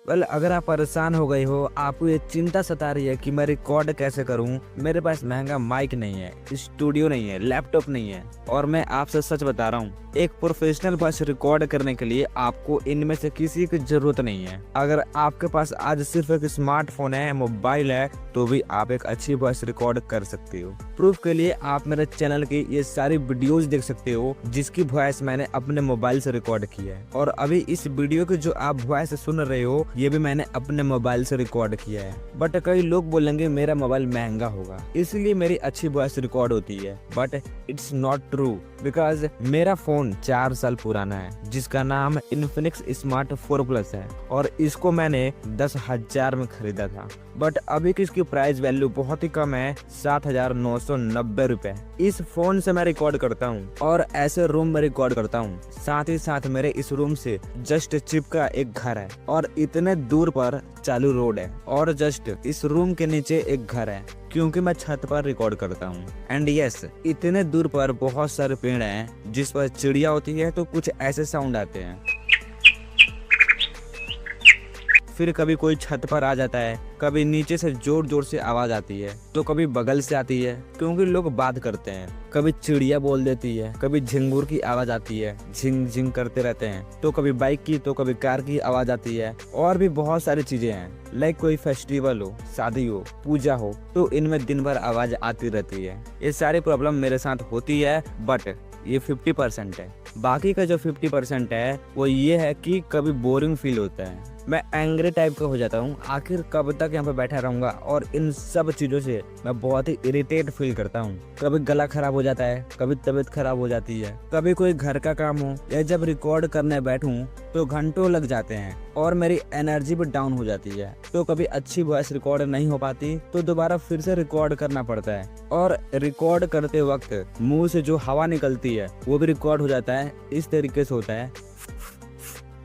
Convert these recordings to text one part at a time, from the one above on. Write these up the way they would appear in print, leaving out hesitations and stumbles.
Well अगर आप परेशान हो गए हो, आपको ये चिंता सता रही है कि मैं रिकॉर्ड कैसे करूं, मेरे पास महंगा माइक नहीं है, स्टूडियो नहीं है, लैपटॉप नहीं है, और मैं आपसे सच बता रहा हूं, एक प्रोफेशनल वॉइस रिकॉर्ड करने के लिए आपको इनमें से किसी की जरूरत नहीं है। अगर आपके पास आज सिर्फ एक स्मार्टफोन है, मोबाइल है, तो भी आप एक अच्छी वॉइस रिकॉर्ड कर सकते हो। प्रूफ के लिए आप मेरे चैनल की ये सारी वीडियोस देख सकते हो जिसकी वॉइस मैंने अपने मोबाइल से रिकॉर्ड की है, और अभी इस वीडियो की जो आप वॉइस सुन रहे हो ये भी मैंने अपने मोबाइल से रिकॉर्ड किया है। बट कई लोग बोलेंगे मेरा मोबाइल महंगा होगा इसलिए मेरी अच्छी वॉइस रिकॉर्ड होती है, but it's not true, because मेरा फोन 4 साल पुराना है जिसका नाम इन्फिनिक्स स्मार्ट 4 प्लस है, और इसको मैंने 10,000 में खरीदा था। बट अभी की इसकी प्राइस वैल्यू बहुत ही कम है, 7,990 रुपए। इस फोन से मैं रिकॉर्ड करता हूँ और ऐसे रूम में रिकॉर्ड करता हूँ। साथ ही साथ मेरे इस रूम से जस्ट चिपका एक घर है और इतने दूर पर चालू रोड है, और जस्ट इस रूम के नीचे एक घर है क्योंकि मैं छत पर रिकॉर्ड करता हूँ। एंड यस, इतने दूर पर बहुत सारे पेड़ हैं जिस पर चिड़िया होती है तो कुछ ऐसे साउंड आते हैं। फिर कभी कोई छत पर आ जाता है, कभी नीचे से जोर जोर से आवाज आती है, तो कभी बगल से आती है क्योंकि लोग बात करते हैं, कभी चिड़िया बोल देती है, कभी झिंगुर की आवाज आती है, झिंग झिंग करते रहते हैं, तो कभी बाइक की तो कभी कार की आवाज आती है, और भी बहुत सारी चीजें हैं। लाइक कोई फेस्टिवल हो, शादी हो, पूजा हो, तो इनमें दिन भर आवाज आती रहती है। ये सारी प्रॉब्लम मेरे साथ होती है, बट ये 50% है। बाकी का जो 50% है वो ये है कि कभी बोरिंग फील होता है, मैं एंग्री टाइप का हो जाता हूँ, आखिर कब तक यहाँ पे बैठा रहूंगा, और इन सब चीजों से मैं बहुत ही इरिटेट फील करता हूँ। कभी गला खराब हो जाता है, कभी तबीयत खराब हो जाती है, कभी कोई घर का काम हो या जब रिकॉर्ड करने बैठूं तो घंटों लग जाते हैं और मेरी एनर्जी भी डाउन हो जाती है, तो कभी अच्छी वॉइस रिकॉर्ड नहीं हो पाती तो दोबारा फिर से रिकॉर्ड करना पड़ता है, और रिकॉर्ड करते वक्त मुंह से जो हवा निकलती है वो भी रिकॉर्ड हो जाता है। इस तरीके से होता है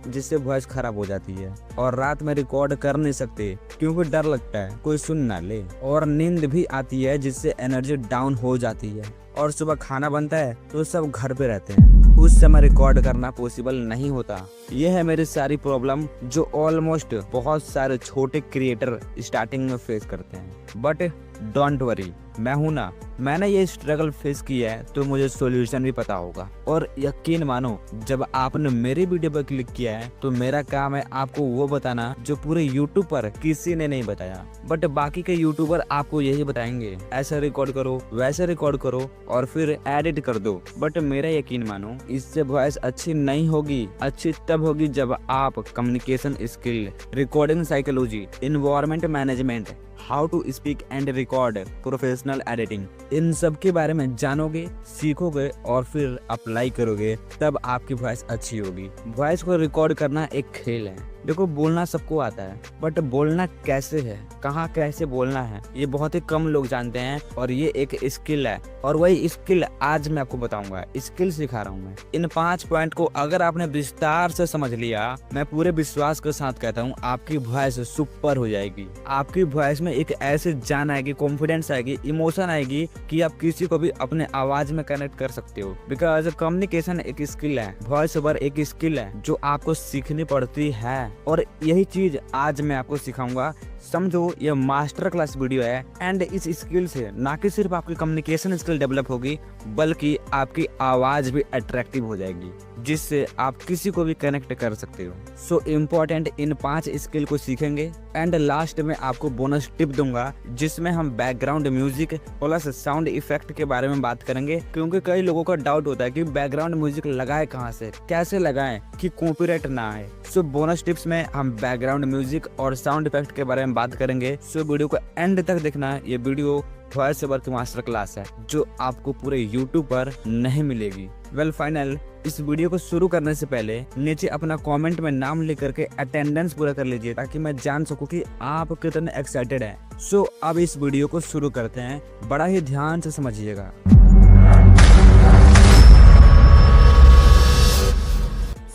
जिससे वॉइस खराब हो जाती है, और रात में रिकॉर्ड कर नहीं सकते क्योंकि डर लगता है कोई सुन ना ले, और नींद भी आती है जिससे एनर्जी डाउन हो जाती है, और सुबह खाना बनता है तो सब घर पे रहते हैं, उस समय रिकॉर्ड करना पॉसिबल नहीं होता। यह है मेरी सारी प्रॉब्लम जो ऑलमोस्ट बहुत सारे छोटे क्रिएटर स्टार्टिंग में फेस करते हैं। बट डोंट वरी, मैं हूं ना, मैंने ये स्ट्रगल फेस किया है तो मुझे सॉल्यूशन भी पता होगा। और यकीन मानो, जब आपने मेरी वीडियो पर क्लिक किया है तो मेरा काम है आपको वो बताना जो पूरे यूट्यूब पर किसी ने नहीं बताया। बट बाकी के यूट्यूबर आपको यही बताएंगे, ऐसा रिकॉर्ड करो, वैसे रिकॉर्ड करो और फिर एडिट कर दो। बट मेरा यकीन मानो, इससे वॉइस अच्छी नहीं होगी। अच्छी तब होगी जब आप communication skill, recording psychology, environment management, how to speak and record, professional editing, इन सब के बारे में जानोगे, सीखोगे और फिर अप्लाई करोगे, तब आपकी वॉइस अच्छी होगी। वॉइस को रिकॉर्ड करना एक खेल है। देखो, बोलना सबको आता है, बट बोलना कैसे है, कहाँ कैसे बोलना है, ये बहुत ही कम लोग जानते हैं, और ये एक स्किल है, और वही स्किल आज मैं आपको बताऊंगा। स्किल सिखा रहा हूँ मैं। इन 5 पॉइंट को अगर आपने विस्तार से समझ लिया, मैं पूरे विश्वास के साथ कहता हूँ आपकी वॉइस सुपर हो जाएगी। आपकी वॉइस में एक ऐसे जान आएगी, कॉन्फिडेंस आएगी, इमोशन आएगी कि आप किसी को भी अपने आवाज में कनेक्ट कर सकते हो। बिकॉज कम्युनिकेशन एक स्किल है, वॉइस ओवर एक स्किल है जो आपको सीखनी पड़ती है, और यही चीज आज मैं आपको सिखाऊंगा। समझो, ये मास्टर क्लास वीडियो है, एंड इस स्किल से ना कि सिर्फ आपकी कम्युनिकेशन स्किल डेवलप होगी, बल्कि आपकी आवाज भी अट्रैक्टिव हो जाएगी, जिससे आप किसी को भी कनेक्ट कर सकते हो। सो इम्पोर्टेंट इन 5 स्किल को सीखेंगे, एंड लास्ट में आपको बोनस टिप दूंगा जिसमें हम background music plus sound effect के बारे में बात करेंगे, क्योंकि कई लोगों का डाउट होता है कि बैकग्राउंड म्यूजिक लगाए कहाँ से, कैसे लगाएं कि कॉपीराइट ना आए। सो बोनस टिप्स में हम बैकग्राउंड म्यूजिक और साउंड इफेक्ट के बारे में बात करेंगे। सो वीडियो को एंड तक देखना। ये वीडियो वॉइस ओवर की मास्टर क्लास है जो आपको पूरे यूट्यूब पर नहीं मिलेगी। वेल फाइनल, इस वीडियो को शुरू करने से पहले नीचे अपना कमेंट में नाम लिख करके अटेंडेंस पूरा कर लीजिए, ताकि मैं जान सकूं कि आप कितने एक्साइटेड हैं। सो अब इस वीडियो को शुरू करते हैं, बड़ा ही ध्यान से समझिएगा।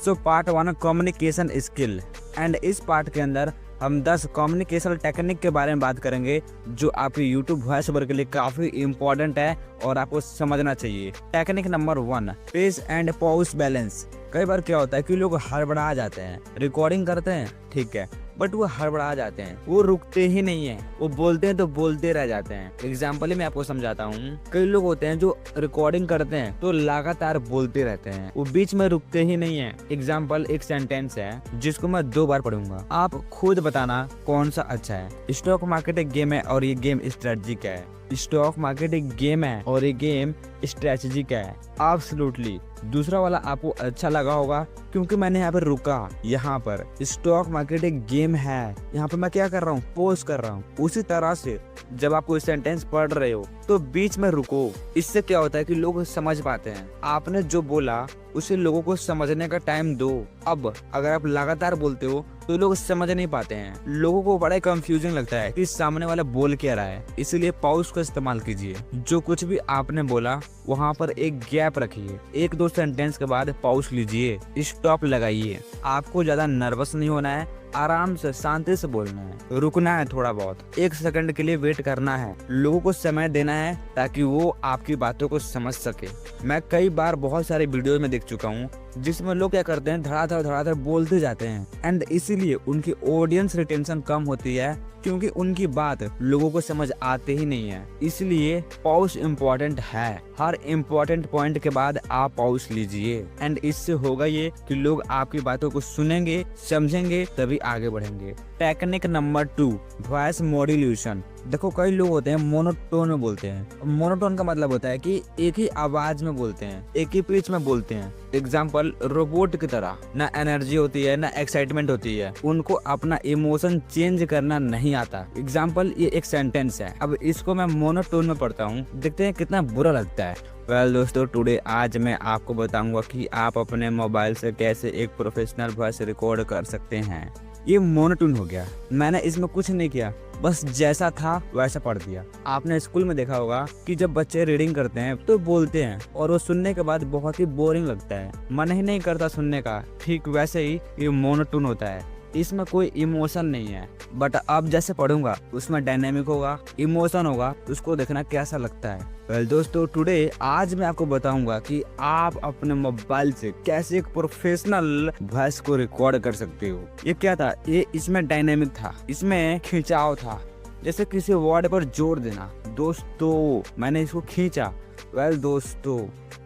So part 1 communication skill, and इस पार्ट के अंदर हम 10 कम्युनिकेशन टेक्निक के बारे में बात करेंगे जो आपकी यूट्यूब वॉइस ओवर के लिए काफी इंपॉर्टेंट है और आपको समझना चाहिए। Technique number 1, pace and pause balance. कई बार क्या होता है कि लोग हड़बड़ा जाते हैं, रिकॉर्डिंग करते हैं ठीक है, बट वो हड़बड़ा जाते हैं, वो रुकते ही नहीं है, वो बोलते हैं तो बोलते रह जाते हैं। एग्जाम्पल मैं आपको समझाता हूँ। कई लोग होते हैं जो रिकॉर्डिंग करते हैं तो लगातार बोलते रहते हैं, वो बीच में रुकते ही नहीं है। एग्जाम्पल एक सेंटेंस है जिसको मैं 2 बार पढ़ूंगा, आप खुद बताना कौन सा अच्छा है। स्टॉक मार्केट एक गेम है और ये गेम स्ट्रेटजी का है। स्टॉक मार्केट एक गेम है और ये गेम स्ट्रेटजी का है। एब्सोल्युटली। दूसरा वाला आपको अच्छा लगा होगा क्योंकि मैंने यहाँ पर रुका। यहाँ पर स्टॉक मार्केट एक गेम है, यहाँ पर मैं क्या कर रहा हूँ, पोज कर रहा हूँ। उसी तरह से जब आप कोई सेंटेंस पढ़ रहे हो तो बीच में रुको। इससे क्या होता है कि लोग समझ पाते हैं। आपने जो बोला उसे लोगों को समझने का टाइम दो। अब अगर आप लगातार बोलते हो तो लोग समझ नहीं पाते हैं, लोगों को बड़ा कंफ्यूजिंग लगता है कि सामने वाला बोल क्या रहा है। इसलिए पॉज का इस्तेमाल कीजिए। जो कुछ भी आपने बोला वहाँ पर एक गैप रखिए, 1-2 सेंटेंस के बाद पॉज लीजिए, स्टॉप लगाइए। आपको ज्यादा नर्वस नहीं होना है, आराम से शांति से बोलना है, रुकना है, थोड़ा बहुत 1 सेकंड के लिए वेट करना है, लोगों को समय देना है ताकि वो आपकी बातों को समझ सके। मैं कई बार बहुत सारे वीडियो में देख चुका हूँ जिसमें लोग क्या करते हैं, धड़ाधड़ बोलते जाते हैं एंड इसीलिए उनकी ऑडियंस रिटेंशन कम होती है क्योंकि उनकी बात लोगों को समझ आते ही नहीं है। इसलिए पॉज इम्पोर्टेंट है। हर इम्पोर्टेंट पॉइंट के बाद आप पॉज लीजिए एंड इससे होगा ये कि लोग आपकी बातों को सुनेंगे, समझेंगे, तभी आगे बढ़ेंगे। Technique number 2, voice modulation. देखो कई लोग होते हैं मोनोटोन में बोलते हैं। मोनोटोन का मतलब होता है कि एक ही आवाज में बोलते हैं, एक ही पिच में बोलते हैं। एग्जाम्पल रोबोट की तरह, ना एनर्जी होती है ना एक्साइटमेंट होती है, उनको अपना इमोशन चेंज करना नहीं आता। एग्जाम्पल ये एक सेंटेंस है, अब इसको मैं मोनोटोन में पढ़ता हूँ, देखते हैं कितना बुरा लगता है। वेल दोस्तों, टुडे आज मैं आपको बताऊंगा कि आप अपने मोबाइल से कैसे एक प्रोफेशनल वॉइस रिकॉर्ड कर सकते हैं। ये मोनोटोन हो गया, मैंने इसमें कुछ नहीं किया, बस जैसा था वैसा पढ़ दिया। आपने स्कूल में देखा होगा कि जब बच्चे रीडिंग करते हैं तो बोलते हैं और वो सुनने के बाद बहुत ही बोरिंग लगता है, मन ही नहीं करता सुनने का। ठीक वैसे ही ये मोनोटोन होता है, इसमें कोई इमोशन नहीं है। बट अब जैसे पढ़ूंगा उसमें डायनेमिक होगा, इमोशन होगा, उसको देखना कैसा लगता है। वेल दोस्तों, टुडे आज मैं आपको बताऊंगा कि आप अपने मोबाइल से कैसे एक प्रोफेशनल वॉइस को रिकॉर्ड कर सकते हो। ये क्या था, ये इसमें डायनेमिक था, इसमें खिंचाव था, जैसे किसी वर्ड पर जोर देना। दोस्तों मैंने इसको खींचा, वेल दोस्तों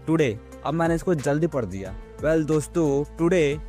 टुडे, अब मैंने इसको जल्दी पढ़ दिया, वेल दोस्तों टुडे।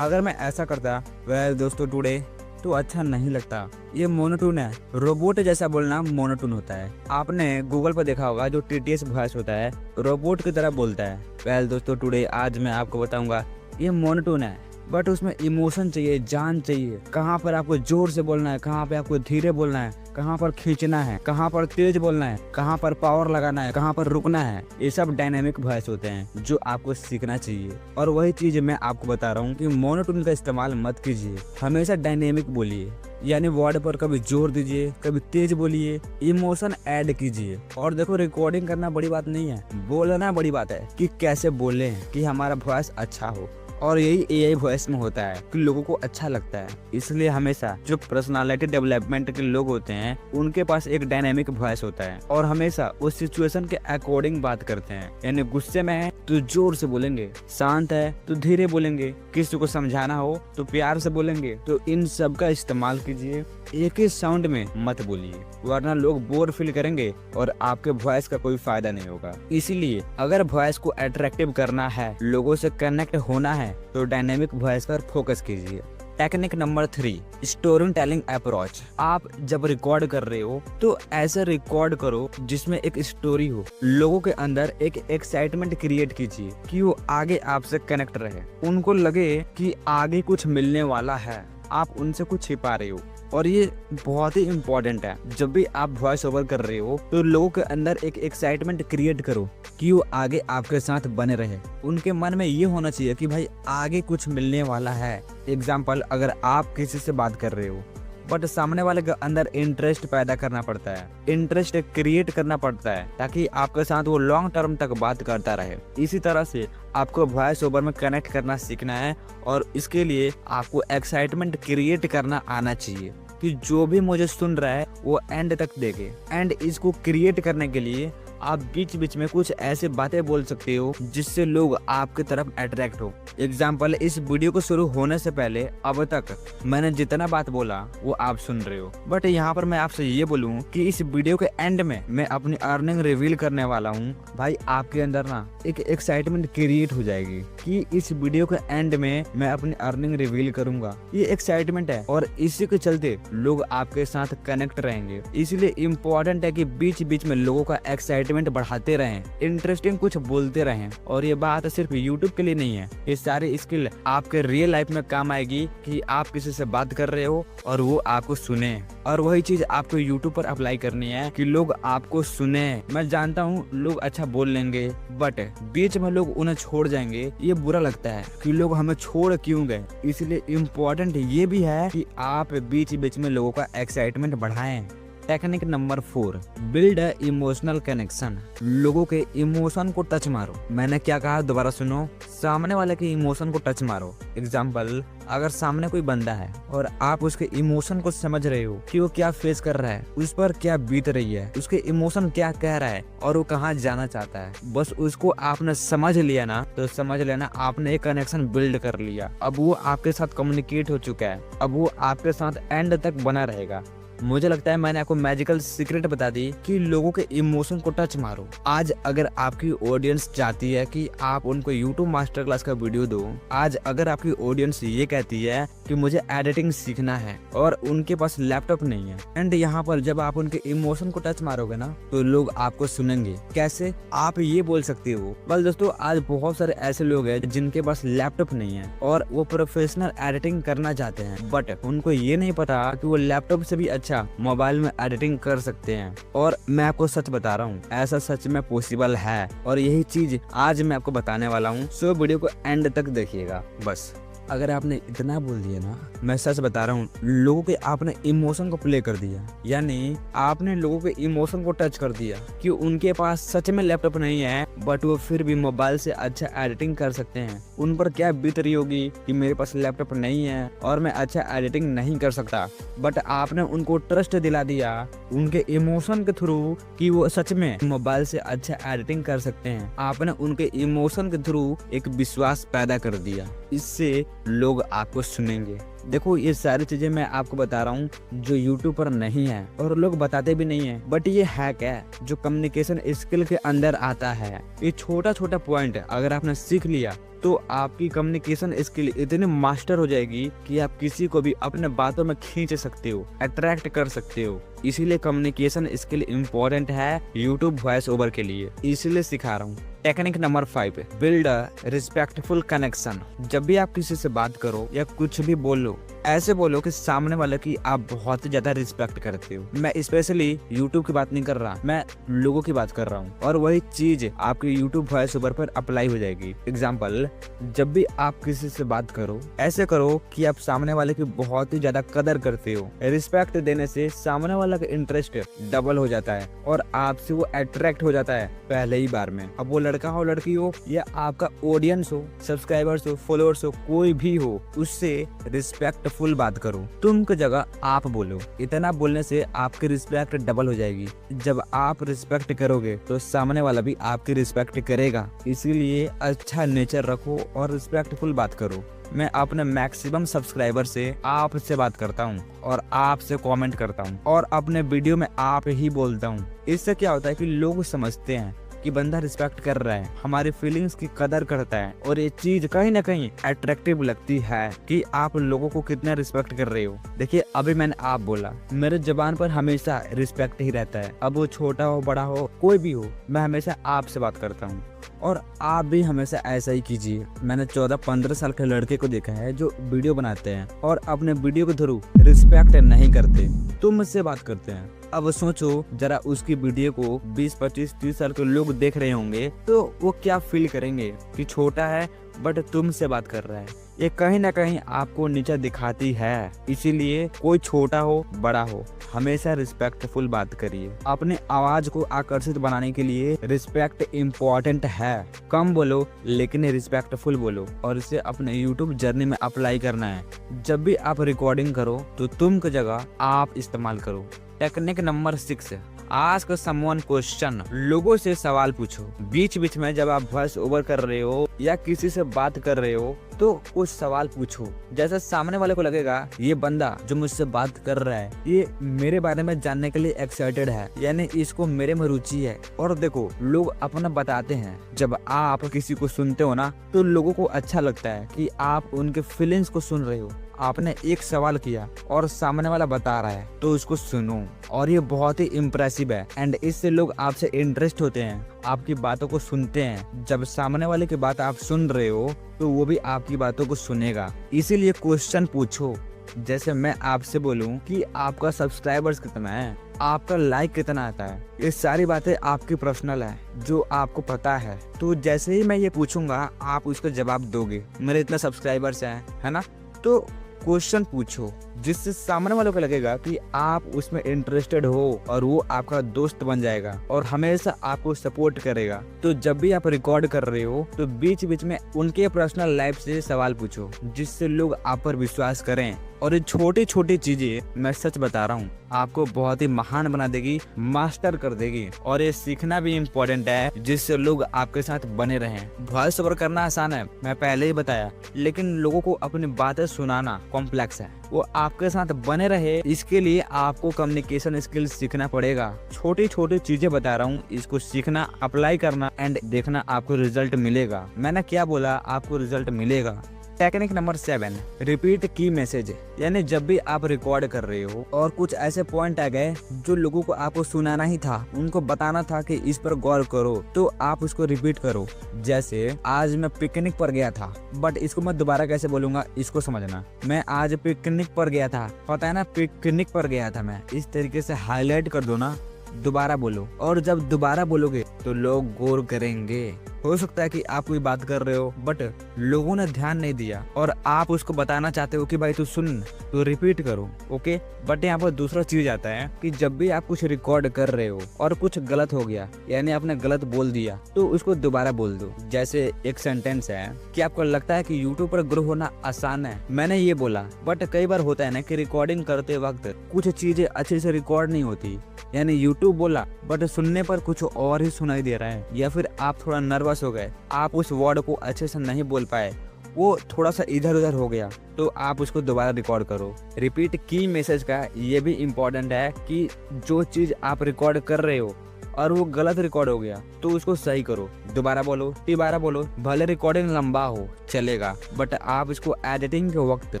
अगर मैं ऐसा करता वेल दोस्तों टुडे तो अच्छा नहीं लगता, ये मोनोटोन है। रोबोट जैसा बोलना मोनोटोन होता है। आपने गूगल पर देखा होगा जो टीटीएस वॉइस होता है, रोबोट की तरह बोलता है। वेल दोस्तों टुडे आज मैं आपको बताऊंगा, ये मोनोटोन है बट उसमें इमोशन चाहिए, जान चाहिए। कहाँ पर आपको जोर से बोलना है, कहाँ पे आपको धीरे बोलना है, कहाँ पर खींचना है, कहाँ पर तेज बोलना है, कहाँ पर पावर लगाना है, कहाँ पर रुकना है, ये सब डायनेमिक वॉइस होते हैं जो आपको सीखना चाहिए। और वही चीज मैं आपको बता रहा हूँ कि मोनोटोन का इस्तेमाल मत कीजिए, हमेशा डायनेमिक बोलिए। यानी वर्ड पर कभी जोर दीजिए, कभी तेज बोलिए, इमोशन ऐड कीजिए। और देखो रिकॉर्डिंग करना बड़ी बात नहीं है, बोलना बड़ी बात है कि कैसे बोले कि हमारा वॉइस अच्छा हो। और यही एआई वॉइस में होता है कि लोगों को अच्छा लगता है। इसलिए हमेशा जो पर्सनालिटी डेवलपमेंट के लोग होते हैं उनके पास एक डायनेमिक वॉइस होता है और हमेशा उस सिचुएशन के अकॉर्डिंग बात करते हैं। यानी गुस्से में है तो जोर से बोलेंगे, शांत है तो धीरे बोलेंगे, किसी को समझाना हो तो प्यार से बोलेंगे। तो इन सब का इस्तेमाल कीजिए, एक ही साउंड में मत बोलिए, वरना लोग बोर फील करेंगे और आपके वॉइस का कोई फायदा नहीं होगा। इसीलिए अगर वॉइस को अट्रैक्टिव करना है, लोगों से कनेक्ट होना है, तो डायनेमिक वॉइस पर फोकस कीजिए। Technique number 3, story telling approach. आप जब रिकॉर्ड कर रहे हो तो ऐसा रिकॉर्ड करो जिसमें एक स्टोरी हो, लोगों के अंदर एक एक्साइटमेंट क्रिएट कीजिए कि वो आगे आपसे कनेक्ट रहे, उनको लगे कि आगे कुछ मिलने वाला है, आप उनसे कुछ छिपा रहे हो। और ये बहुत ही इम्पोर्टेंट है, जब भी आप वॉइस ओवर कर रहे हो तो लोगों के अंदर एक एक्साइटमेंट क्रिएट करो कि वो आगे आपके साथ बने रहे। उनके मन में ये होना चाहिए कि भाई आगे कुछ मिलने वाला है। एग्जाम्पल, अगर आप किसी से बात कर रहे हो बट सामने वाले के अंदर इंटरेस्ट पैदा करना पड़ता है, इंटरेस्ट क्रिएट करना पड़ता है ताकि आपके साथ वो लॉन्ग टर्म तक बात करता रहे। इसी तरह से आपको वॉइस ओवर में कनेक्ट करना सीखना है और इसके लिए आपको एक्साइटमेंट क्रिएट करना आना चाहिए कि जो भी मुझे सुन रहा है वो एंड तक देखे। एंड इसको क्रिएट करने के लिए आप बीच बीच में कुछ ऐसे बातें बोल सकते हो जिससे लोग आपकी तरफ अट्रैक्ट हो। एग्जाम्पल, इस वीडियो को शुरू होने से पहले अब तक मैंने जितना बात बोला वो आप सुन रहे हो, बट यहाँ पर मैं आपसे ये बोलूँ कि इस वीडियो के एंड में मैं अपनी अर्निंग रिवील करने वाला हूँ। भाई आपके अंदर ना एक एक्साइटमेंट क्रिएट हो जाएगी कि इस वीडियो के एंड में मैं अपनी अर्निंग रिवील करूंगा। ये एक्साइटमेंट है और इसी के चलते लोग आपके साथ कनेक्ट रहेंगे। इसलिए इम्पोर्टेंट है कि बीच बीच में लोगों का एक्साइटमेंट बढ़ाते रहें, इंटरेस्टिंग कुछ बोलते रहें। और ये बात सिर्फ यूट्यूब के लिए नहीं है, ये सारी स्किल आपके रियल लाइफ में काम आएगी कि आप किसी से बात कर रहे हो और वो आपको सुने। और वही चीज आपको यूट्यूब पर अप्लाई करनी है कि लोग आपको सुने। मैं जानता हूँ लोग अच्छा बोल लेंगे बट बीच में लोग उन्हें छोड़ जाएंगे, ये बुरा लगता है कि लोग हमें छोड़ क्यों गए। इसलिए इम्पोर्टेंट ये भी है कि आप बीच बीच में लोगों का एक्साइटमेंट बढ़ाएं। Technique number 4, build a emotional connection. लोगों के इमोशन को टच मारो। मैंने क्या कहा, दोबारा सुनो, सामने वाले के इमोशन को टच मारो। एग्जाम्पल, अगर सामने कोई बंदा है और आप उसके इमोशन को समझ रहे हो कि वो क्या फेस कर रहा है, उस पर क्या बीत रही है, उसके इमोशन क्या कह रहा है और वो कहाँ जाना चाहता है, बस उसको आपने समझ लिया ना, तो समझ लेना आपने एक कनेक्शन बिल्ड कर लिया। अब वो आपके साथ कम्युनिकेट हो चुका है, अब वो आपके साथ एंड तक बना रहेगा। मुझे लगता है मैंने आपको मैजिकल सीक्रेट बता दी कि लोगों के इमोशन को टच मारो। आज अगर आपकी ऑडियंस चाहती है कि आप उनको YouTube मास्टर क्लास का वीडियो दो, आज अगर आपकी ऑडियंस ये कहती है कि मुझे एडिटिंग सीखना है और उनके पास लैपटॉप नहीं है, एंड यहाँ पर जब आप उनके इमोशन को टच मारोगे ना, तो लोग आपको सुनेंगे। कैसे? आप ये बोल सकते हो, बस दोस्तों आज बहुत सारे ऐसे लोग हैं जिनके पास लैपटॉप नहीं है और वो प्रोफेशनल एडिटिंग करना चाहते हैं, बट उनको ये नहीं पता कि वो लैपटॉप से भी अच्छा मोबाइल में एडिटिंग कर सकते हैं। और मैं आपको सच बता रहा हूँ, ऐसा सच में पॉसिबल है और यही चीज आज मैं आपको बताने वाला हूँ। सो वीडियो को एंड तक देखिएगा। बस अगर आपने इतना बोल दिया ना, मैं सच बता रहा हूँ, लोगों के आपने इमोशन को प्ले कर दिया, यानी आपने लोगों के इमोशन को टच कर दिया कि उनके पास सच में लैपटॉप नहीं है बट वो फिर भी मोबाइल से अच्छा एडिटिंग कर सकते हैं। उन पर क्या बीत रही होगी कि मेरे पास लैपटॉप नहीं है और मैं अच्छा एडिटिंग नहीं कर सकता, बट आपने उनको ट्रस्ट दिला दिया उनके इमोशन के थ्रू कि वो सच में मोबाइल से अच्छा एडिटिंग कर सकते हैं। आपने उनके इमोशन के थ्रू एक विश्वास पैदा कर दिया, इससे लोग आपको सुनेंगे। देखो ये सारी चीजें मैं आपको बता रहा हूँ जो YouTube पर नहीं है और लोग बताते भी नहीं है, बट ये हैक है जो कम्युनिकेशन स्किल के अंदर आता है। ये छोटा छोटा पॉइंट अगर आपने सीख लिया तो आपकी कम्युनिकेशन स्किल इतनी मास्टर हो जाएगी कि आप किसी को भी अपने बातों में खींच सकते हो, अट्रैक्ट कर सकते हो। इसीलिए कम्युनिकेशन स्किल इम्पोर्टेंट है YouTube वॉइस ओवर के लिए, इसीलिए सिखा रहा हूँ। Technique number 5, build a respectful connection. जब भी आप किसी से बात करो या कुछ भी बोलो, ऐसे बोलो कि सामने वाले की आप बहुत ज्यादा रिस्पेक्ट करते हो। मैं स्पेशली YouTube की बात नहीं कर रहा, मैं लोगों की बात कर रहा हूँ और वही चीज आपके YouTube वॉइस ओवर पर अप्लाई हो जाएगी। एग्जाम्पल, जब भी आप किसी से बात करो, ऐसे करो कि आप सामने वाले की बहुत ही ज्यादा कदर करते हो। रिस्पेक्ट देने से सामने वाला का इंटरेस्ट डबल हो जाता है और आपसे वो अट्रैक्ट हो जाता है पहले ही बार में। अब वो लड़का हो, लड़की हो, या आपका ऑडियंस हो, सब्सक्राइबर्स हो, फॉलोअर्स हो, कोई भी हो, उससे रिस्पेक्टफुल बात करो। तुम की जगह आप बोलो। इतना बोलने से आपकी रिस्पेक्ट डबल हो जाएगी। जब आप रिस्पेक्ट करोगे तो सामने वाला भी आपकी रिस्पेक्ट करेगा। इसीलिए अच्छा नेचर रखो और रिस्पेक्टफुल बात करो। मैं अपने मैक्सिमम सब्सक्राइबर से आपसे बात करता हूँ और आपसे कमेंट करता हूँ और अपने वीडियो में आप ही बोलता हूँ। इससे क्या होता है कि लोग समझते हैं कि बंदा रिस्पेक्ट कर रहा है, हमारी फीलिंग्स की कदर करता है और ये चीज कहीं ना कहीं अट्रैक्टिव लगती है कि आप लोगों को कितना रिस्पेक्ट कर रहे हो। देखिए अभी मैंने आप बोला, मेरे जुबान पर हमेशा रिस्पेक्ट ही रहता है। अब वो छोटा हो, बड़ा हो, कोई भी हो, मैं हमेशा आपसे बात करता हूँ और आप भी हमेशा ऐसा ही कीजिए। मैंने 14-15 साल के लड़के को देखा है जो वीडियो बनाते हैं और अपने वीडियो के थ्रू रिस्पेक्ट नहीं करते, तो मुझसे बात करते हैं। अब सोचो जरा, उसकी वीडियो को 20, 25, 30 साल के लोग देख रहे होंगे तो वो क्या फील करेंगे कि छोटा है बट तुमसे बात कर रहा है। ये कहीं ना कहीं आपको नीचा दिखाती है। इसीलिए कोई छोटा हो, बड़ा हो, हमेशा रिस्पेक्टफुल बात करिए। अपने आवाज को आकर्षित बनाने के लिए रिस्पेक्ट इम्पोर्टेंट है। कम बोलो लेकिन रिस्पेक्टफुल बोलो और इसे अपने YouTube जर्नी में अप्लाई करना है। जब भी आप रिकॉर्डिंग करो तो तुम की जगह आप इस्तेमाल करो। Technique number 6, ask someone question, लोगों से सवाल पूछो। बीच बीच में जब आप वॉइस ओवर कर रहे हो या किसी से बात कर रहे हो तो कुछ सवाल पूछो। जैसे सामने वाले को लगेगा ये बंदा जो मुझसे बात कर रहा है ये मेरे बारे में जानने के लिए एक्साइटेड है, यानी इसको मेरे में रुचि है। और देखो लोग अपना बताते हैं। जब आप किसी को सुनते हो ना तो लोगों को अच्छा लगता है कि आप उनके फीलिंग्स को सुन रहे हो। आपने एक सवाल किया और सामने वाला बता रहा है तो उसको सुनो, और ये बहुत ही इम्प्रेसिव है एंड इससे लोग आपसे इंटरेस्ट होते हैं, आपकी बातों को सुनते हैं। जब सामने वाले की बात आप सुन रहे हो तो वो भी आपकी बातों को सुनेगा। इसीलिए क्वेश्चन पूछो। जैसे मैं आपसे बोलूं कि आपका सब्सक्राइबर्स कितना है, आपका लाइक कितना आता है, ये सारी बातें आपकी पर्सनल है जो आपको पता है। तो जैसे ही मैं ये पूछूंगा आप उसका जवाब दोगे, मेरे इतना सब्सक्राइबर्स हैं, है ना। तो क्वेश्चन पूछो जिससे सामने वालों को लगेगा कि आप उसमें इंटरेस्टेड हो और वो आपका दोस्त बन जाएगा और हमेशा आपको सपोर्ट करेगा। तो जब भी आप रिकॉर्ड कर रहे हो तो बीच बीच में उनके पर्सनल लाइफ से सवाल पूछो जिससे लोग आप पर विश्वास करें। और ये छोटी छोटी चीजें मैं सच बता रहा हूँ आपको बहुत ही महान बना देगी, मास्टर कर देगी। और ये सीखना भी इम्पोर्टेंट है जिससे लोग आपके साथ बने रहें। वॉइस ओवर करना आसान है, मैं पहले ही बताया, लेकिन लोगों को अपनी बातें सुनाना कॉम्प्लेक्स है। वो आपके साथ बने रहे इसके लिए आपको कम्युनिकेशन स्किल्स सीखना पड़ेगा। छोटी छोटी चीजें बता रहा हूँ, इसको सीखना, अप्लाई करना एंड देखना आपको रिजल्ट मिलेगा। मैंने क्या बोला, आपको रिजल्ट मिलेगा। टेक्निक नंबर 7, रिपीट की मैसेज। यानी जब भी आप रिकॉर्ड कर रहे हो और कुछ ऐसे पॉइंट आ गए जो लोगों को आपको सुनाना ही था, उनको बताना था कि इस पर गौर करो, तो आप उसको रिपीट करो। जैसे आज मैं पिकनिक पर गया था, बट इसको मैं दोबारा कैसे बोलूंगा इसको समझना। मैं आज पिकनिक पर गया था, पता है ना, पिकनिक पर गया था मैं। इस तरीके से हाईलाइट कर दो ना, दोबारा बोलो। और जब दोबारा बोलोगे तो लोग गौर करेंगे। हो सकता है कि आप कोई बात कर रहे हो बट लोगों ने ध्यान नहीं दिया और आप उसको बताना चाहते हो कि भाई तू सुन, तो रिपीट करो, ओके। बट यहाँ पर दूसरा चीज आता है कि जब भी आप कुछ रिकॉर्ड कर रहे हो और कुछ गलत हो गया, यानी आपने गलत बोल दिया, तो उसको दोबारा बोल दो। जैसे एक सेंटेंस है कि आपको लगता है कि यूट्यूब पर ग्रो होना आसान है, मैंने ये बोला, बट कई बार होता है ना कि रिकॉर्डिंग करते वक्त कुछ चीजें अच्छे से रिकॉर्ड नहीं होती। यानी यूट्यूब बोला बट सुनने पर कुछ और ही सुनाई दे रहा है, या फिर आप थोड़ा नर्वस हो गए, आप उस वर्ड को अच्छे से नहीं बोल पाए, वो थोड़ा सा इधर उधर हो गया, तो आप उसको दोबारा रिकॉर्ड करो। रिपीट की मैसेज का ये भी इम्पोर्टेंट है कि जो चीज आप रिकॉर्ड कर रहे हो और वो गलत रिकॉर्ड हो गया तो उसको सही करो, दोबारा बोलो, तिबारा बोलो। भले रिकॉर्डिंग लंबा हो चलेगा, बट आप इसको एडिटिंग के वक्त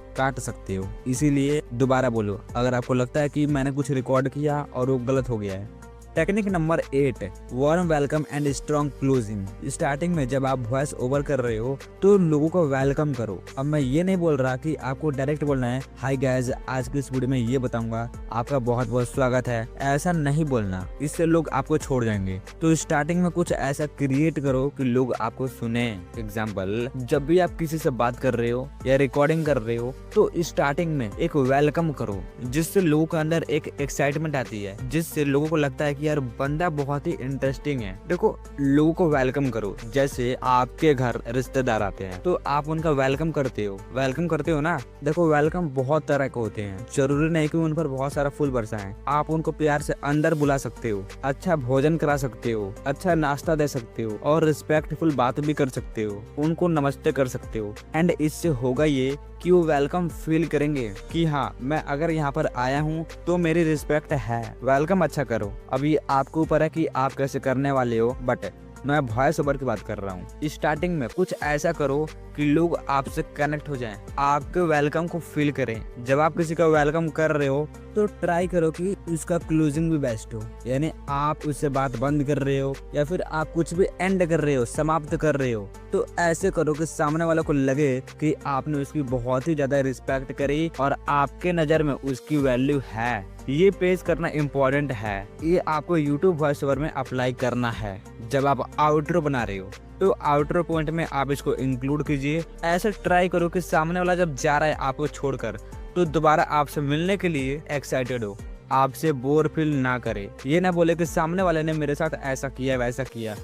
काट सकते हो, इसीलिए दोबारा बोलो अगर आपको लगता है कि मैंने कुछ रिकॉर्ड किया और वो गलत हो गया है। Technique number 8, warm welcome and strong closing. Starting में जब आप वॉइस ओवर कर रहे हो तो लोगों को वेलकम करो। अब मैं ये नहीं बोल रहा कि आपको डायरेक्ट बोलना है हाय गाइस, आज की इस वीडियो में ये बताऊंगा, आपका बहुत बहुत स्वागत है, ऐसा नहीं बोलना, इससे लोग आपको छोड़ जाएंगे। तो स्टार्टिंग में कुछ ऐसा क्रिएट करो कि लोग आपको सुने। एग्जाम्पल, जब भी आप किसी से बात कर रहे हो या रिकॉर्डिंग कर रहे हो तो स्टार्टिंग में एक वेलकम करो, जिससे लोगों के अंदर एक एक्साइटमेंट आती है, जिससे लोगों को लगता है यार बंदा बहुत ही इंटरेस्टिंग है। देखो लोगों को वेलकम करो। जैसे आपके घर रिश्तेदार आते हैं तो आप उनका वेलकम करते हो ना। देखो वेलकम बहुत तरह के होते हैं, जरूरी नहीं कि उन पर बहुत सारा फूल बरसाएं। आप उनको प्यार से अंदर बुला सकते हो, अच्छा भोजन करा सकते हो, अच्छा नाश्ता दे सकते हो और रिस्पेक्टफुल बात भी कर सकते हो, उनको नमस्ते कर सकते हो। एंड इससे होगा ये कि वो वेलकम फील करेंगे कि हाँ मैं अगर यहाँ पर आया हूँ तो मेरी रिस्पेक्ट है। वेलकम अच्छा करो। अभी आपको ऊपर है कि आप कैसे करने वाले हो, बट मैं वॉइस ओवर की बात कर रहा हूँ। स्टार्टिंग में कुछ ऐसा करो कि लोग आपसे कनेक्ट हो जाएं, आपके वेलकम को फील करें। जब आप किसी का वेलकम कर रहे हो तो ट्राई करो कि उसका क्लोजिंग भी बेस्ट हो, यानी आप उससे बात बंद कर रहे हो या फिर आप कुछ भी एंड कर रहे हो, समाप्त कर रहे हो, तो ऐसे करो कि सामने वाले को लगे कि आपने उसकी बहुत ही ज्यादा रिस्पेक्ट करी और आपके नजर में उसकी वैल्यू है। ये पेश करना इम्पोर्टेंट है, ये आपको यूट्यूब वॉइस ओवर में अप्लाई करना है। जब आप आउटरो बना रहे हो तो आउटरो पॉइंट में आप इसको इंक्लूड कीजिए। ऐसे ट्राई करो कि सामने वाला जब जा रहा है आपको छोड़कर तो दोबारा आपसे मिलने के लिए एक्साइटेड हो, आपसे बोर फील ना करे। ये ना बोले कि सामने वाले ने मेरे साथ ऐसा किया वैसा किया,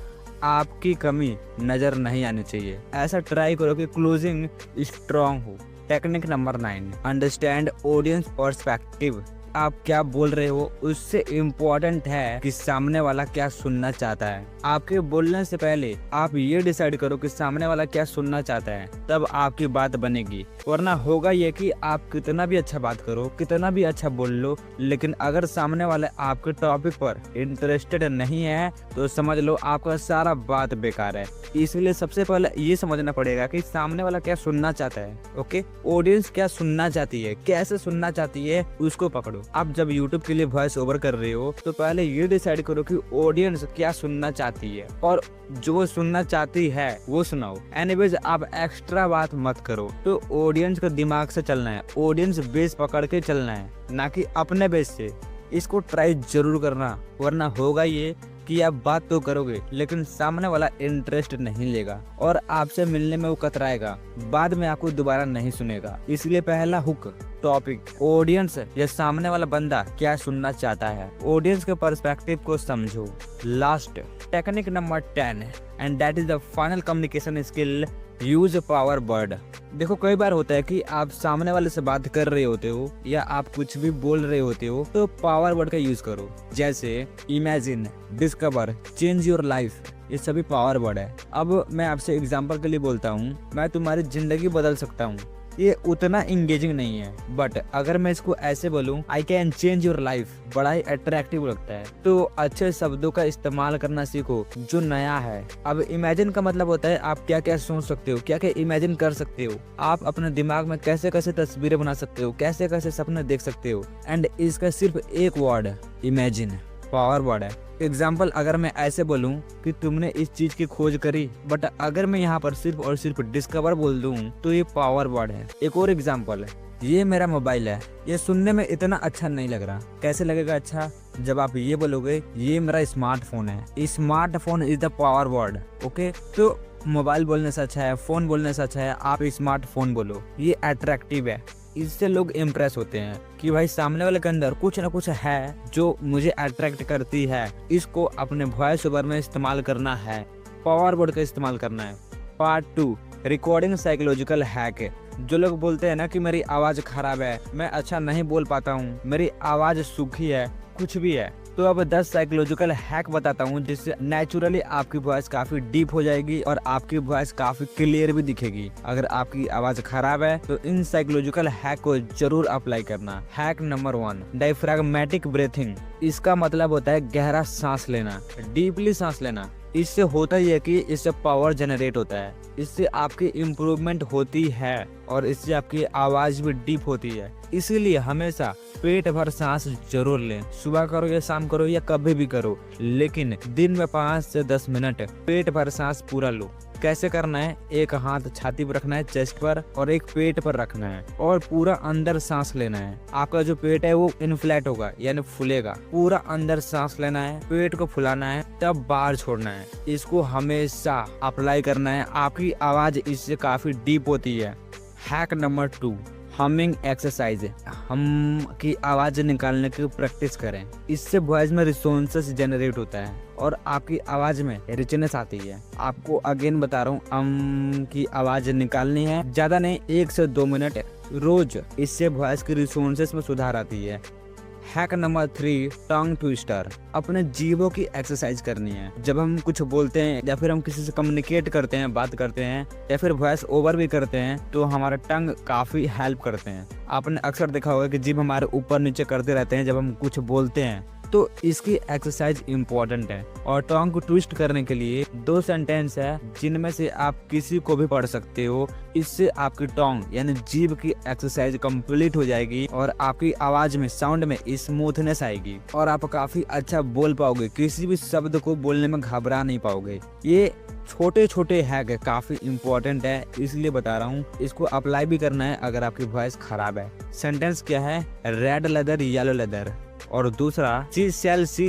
आपकी कमी नजर नहीं आनी चाहिए। ऐसा ट्राई करो कि क्लोजिंग स्ट्रॉन्ग हो। Technique number 9, understand audience perspective. आप क्या बोल रहे हो उससे इम्पोर्टेंट है कि सामने वाला क्या सुनना चाहता है। आपके बोलने से पहले आप ये डिसाइड करो कि सामने वाला क्या सुनना चाहता है, तब आपकी बात बनेगी। वरना होगा ये कि आप कितना भी अच्छा बात करो, कितना भी अच्छा बोल लो, लेकिन अगर सामने वाले आपके टॉपिक पर इंटरेस्टेड नहीं है तो समझ लो आपका सारा बात बेकार है। इसलिए सबसे पहले ये समझना पड़ेगा कि सामने वाला क्या सुनना चाहता है। ओके, ऑडियंस क्या सुनना चाहती है, कैसे सुनना चाहती है, उसको पकड़ो। आप जब यूट्यूब के लिए वॉइस ओवर कर रहे हो तो पहले ये डिसाइड करो कि ऑडियंस क्या सुनना चाहती है और जो सुनना चाहती है वो सुनाओ। एनीवेज, आप एक्स्ट्रा बात मत करो। तो ऑडियंस का दिमाग से चलना है, ऑडियंस बेस पकड़ के चलना है, ना कि अपने बेस से। इसको ट्राई जरूर करना, वरना होगा ये कि आप बात तो करोगे लेकिन सामने वाला इंटरेस्ट नहीं लेगा और आपसे मिलने में वो कतराएगा, बाद में आपको दोबारा नहीं सुनेगा। इसलिए पहला हुक टॉपिक, ऑडियंस या सामने वाला बंदा क्या सुनना चाहता है, ऑडियंस के पर्सपेक्टिव को समझो। Last technique number 10 and that is the final communication skill, use power word. देखो, कई बार होता है कि आप सामने वाले से बात कर रहे होते हो या आप कुछ भी बोल रहे होते हो तो पावर वर्ड का यूज करो। जैसे imagine, discover, change your life, ये सभी पावर वर्ड है। अब मैं आपसे एग्जांपल के लिए बोलता हूँ, मैं तुम्हारी जिंदगी बदल सकता हूँ। ये उतना इंगेजिंग नहीं है, बट अगर मैं इसको ऐसे बोलूं, I can change your life, बड़ा ही अट्रैक्टिव लगता है। तो अच्छे शब्दों का इस्तेमाल करना सीखो जो नया है। अब इमेजिन का मतलब होता है आप क्या क्या सोच सकते हो, क्या क्या इमेजिन कर सकते हो, आप अपने दिमाग में कैसे कैसे तस्वीरें बना सकते हो, कैसे कैसे सपने देख सकते हो। एंड इसका सिर्फ एक वर्ड, इमेजिन, पावर वर्ड है। एग्जाम्पल, अगर मैं ऐसे बोलूं कि तुमने इस चीज की खोज करी, बट अगर मैं यहाँ पर सिर्फ और सिर्फ डिस्कवर बोल दूं तो ये पावर वर्ड है। एक और एग्जाम्पल है, ये मेरा मोबाइल है, ये सुनने में इतना अच्छा नहीं लग रहा। कैसे लगेगा अच्छा? जब आप ये बोलोगे ये मेरा स्मार्टफोन है, smartphone is the power word. Okay, तो मोबाइल बोलने से अच्छा है, फोन बोलने से अच्छा है आप स्मार्टफोन बोलो, ये अट्रैक्टिव है। इससे लोग इम्प्रेस होते हैं कि भाई सामने वाले के अंदर कुछ ना कुछ है जो मुझे अट्रैक्ट करती है, इसको अपने वॉइस ओवर में इस्तेमाल करना है, पावर वर्ड का इस्तेमाल करना है। Part 2, recording psychological hack. जो लोग बोलते हैं ना कि मेरी आवाज खराब है, मैं अच्छा नहीं बोल पाता हूँ, मेरी आवाज सूखी है, कुछ भी है, तो अब 10 साइकोलॉजिकल हैक बताता हूँ जिससे नेचुरली आपकी वॉइस काफी डीप हो जाएगी और आपकी वॉइस काफी क्लियर भी दिखेगी। अगर आपकी आवाज खराब है तो इन साइकोलॉजिकल हैक को जरूर अप्लाई करना। Hack number 1, diaphragmatic breathing. इसका मतलब होता है गहरा सांस लेना, डीपली सांस लेना। इससे होता ही है कि इससे पावर जनरेट होता है, इससे आपकी इम्प्रूवमेंट होती है और इससे आपकी आवाज भी डीप होती है। इसीलिए हमेशा पेट भर सांस जरूर लें, सुबह करो या शाम करो या कभी भी करो, लेकिन दिन में 5 से 10 मिनट पेट भर सांस पूरा लो। कैसे करना है? एक हाथ छाती पर रखना है, चेस्ट पर, और एक पेट पर रखना है और पूरा अंदर सांस लेना है। आपका जो पेट है वो इन्फ्लेट होगा यानी फूलेगा। पूरा अंदर सांस लेना है, पेट को फुलाना है, तब बाहर छोड़ना है। इसको हमेशा अप्लाई करना है, आपकी आवाज इससे काफी डीप होती है। Hack number 2, humming exercise. हम की आवाज निकालने की प्रैक्टिस करें, इससे वॉइस में रिसोनेंस जनरेट होता है और आपकी आवाज में रिचनेस आती है। आपको अगेन बता रहा हूँ, की आवाज निकालनी है, ज्यादा नहीं, 1 से 2 मिनट रोज, इससे वॉइस की रिसोनेंस में सुधार आती है। Hack number 3, tongue twister. अपने जीभों की एक्सरसाइज करनी है। जब हम कुछ बोलते हैं या फिर हम किसी से कम्युनिकेट करते हैं, बात करते हैं या फिर वॉइस ओवर भी करते हैं तो हमारा टंग काफी हेल्प करते हैं। आपने अक्सर देखा होगा कि जीभ हमारे ऊपर नीचे करते रहते हैं जब हम कुछ बोलते हैं, तो इसकी एक्सरसाइज इम्पोर्टेंट है। और टंग को ट्विस्ट करने के लिए 2 सेंटेंस है जिनमें से आप किसी को भी पढ़ सकते हो। इससे आपकी टंग यानी जीभ की एक्सरसाइज कंप्लीट हो जाएगी और आपकी आवाज में, साउंड में स्मूथनेस आएगी और आप काफी अच्छा बोल पाओगे, किसी भी शब्द को बोलने में घबरा नहीं पाओगे। ये छोटे छोटे हैक काफी इम्पोर्टेंट है, इसलिए बता रहा हूँ। इसको अप्लाई भी करना है अगर आपकी वॉइस खराब है। सेंटेंस क्या है? रेड लेदर येलो लेदर, और दूसरा सी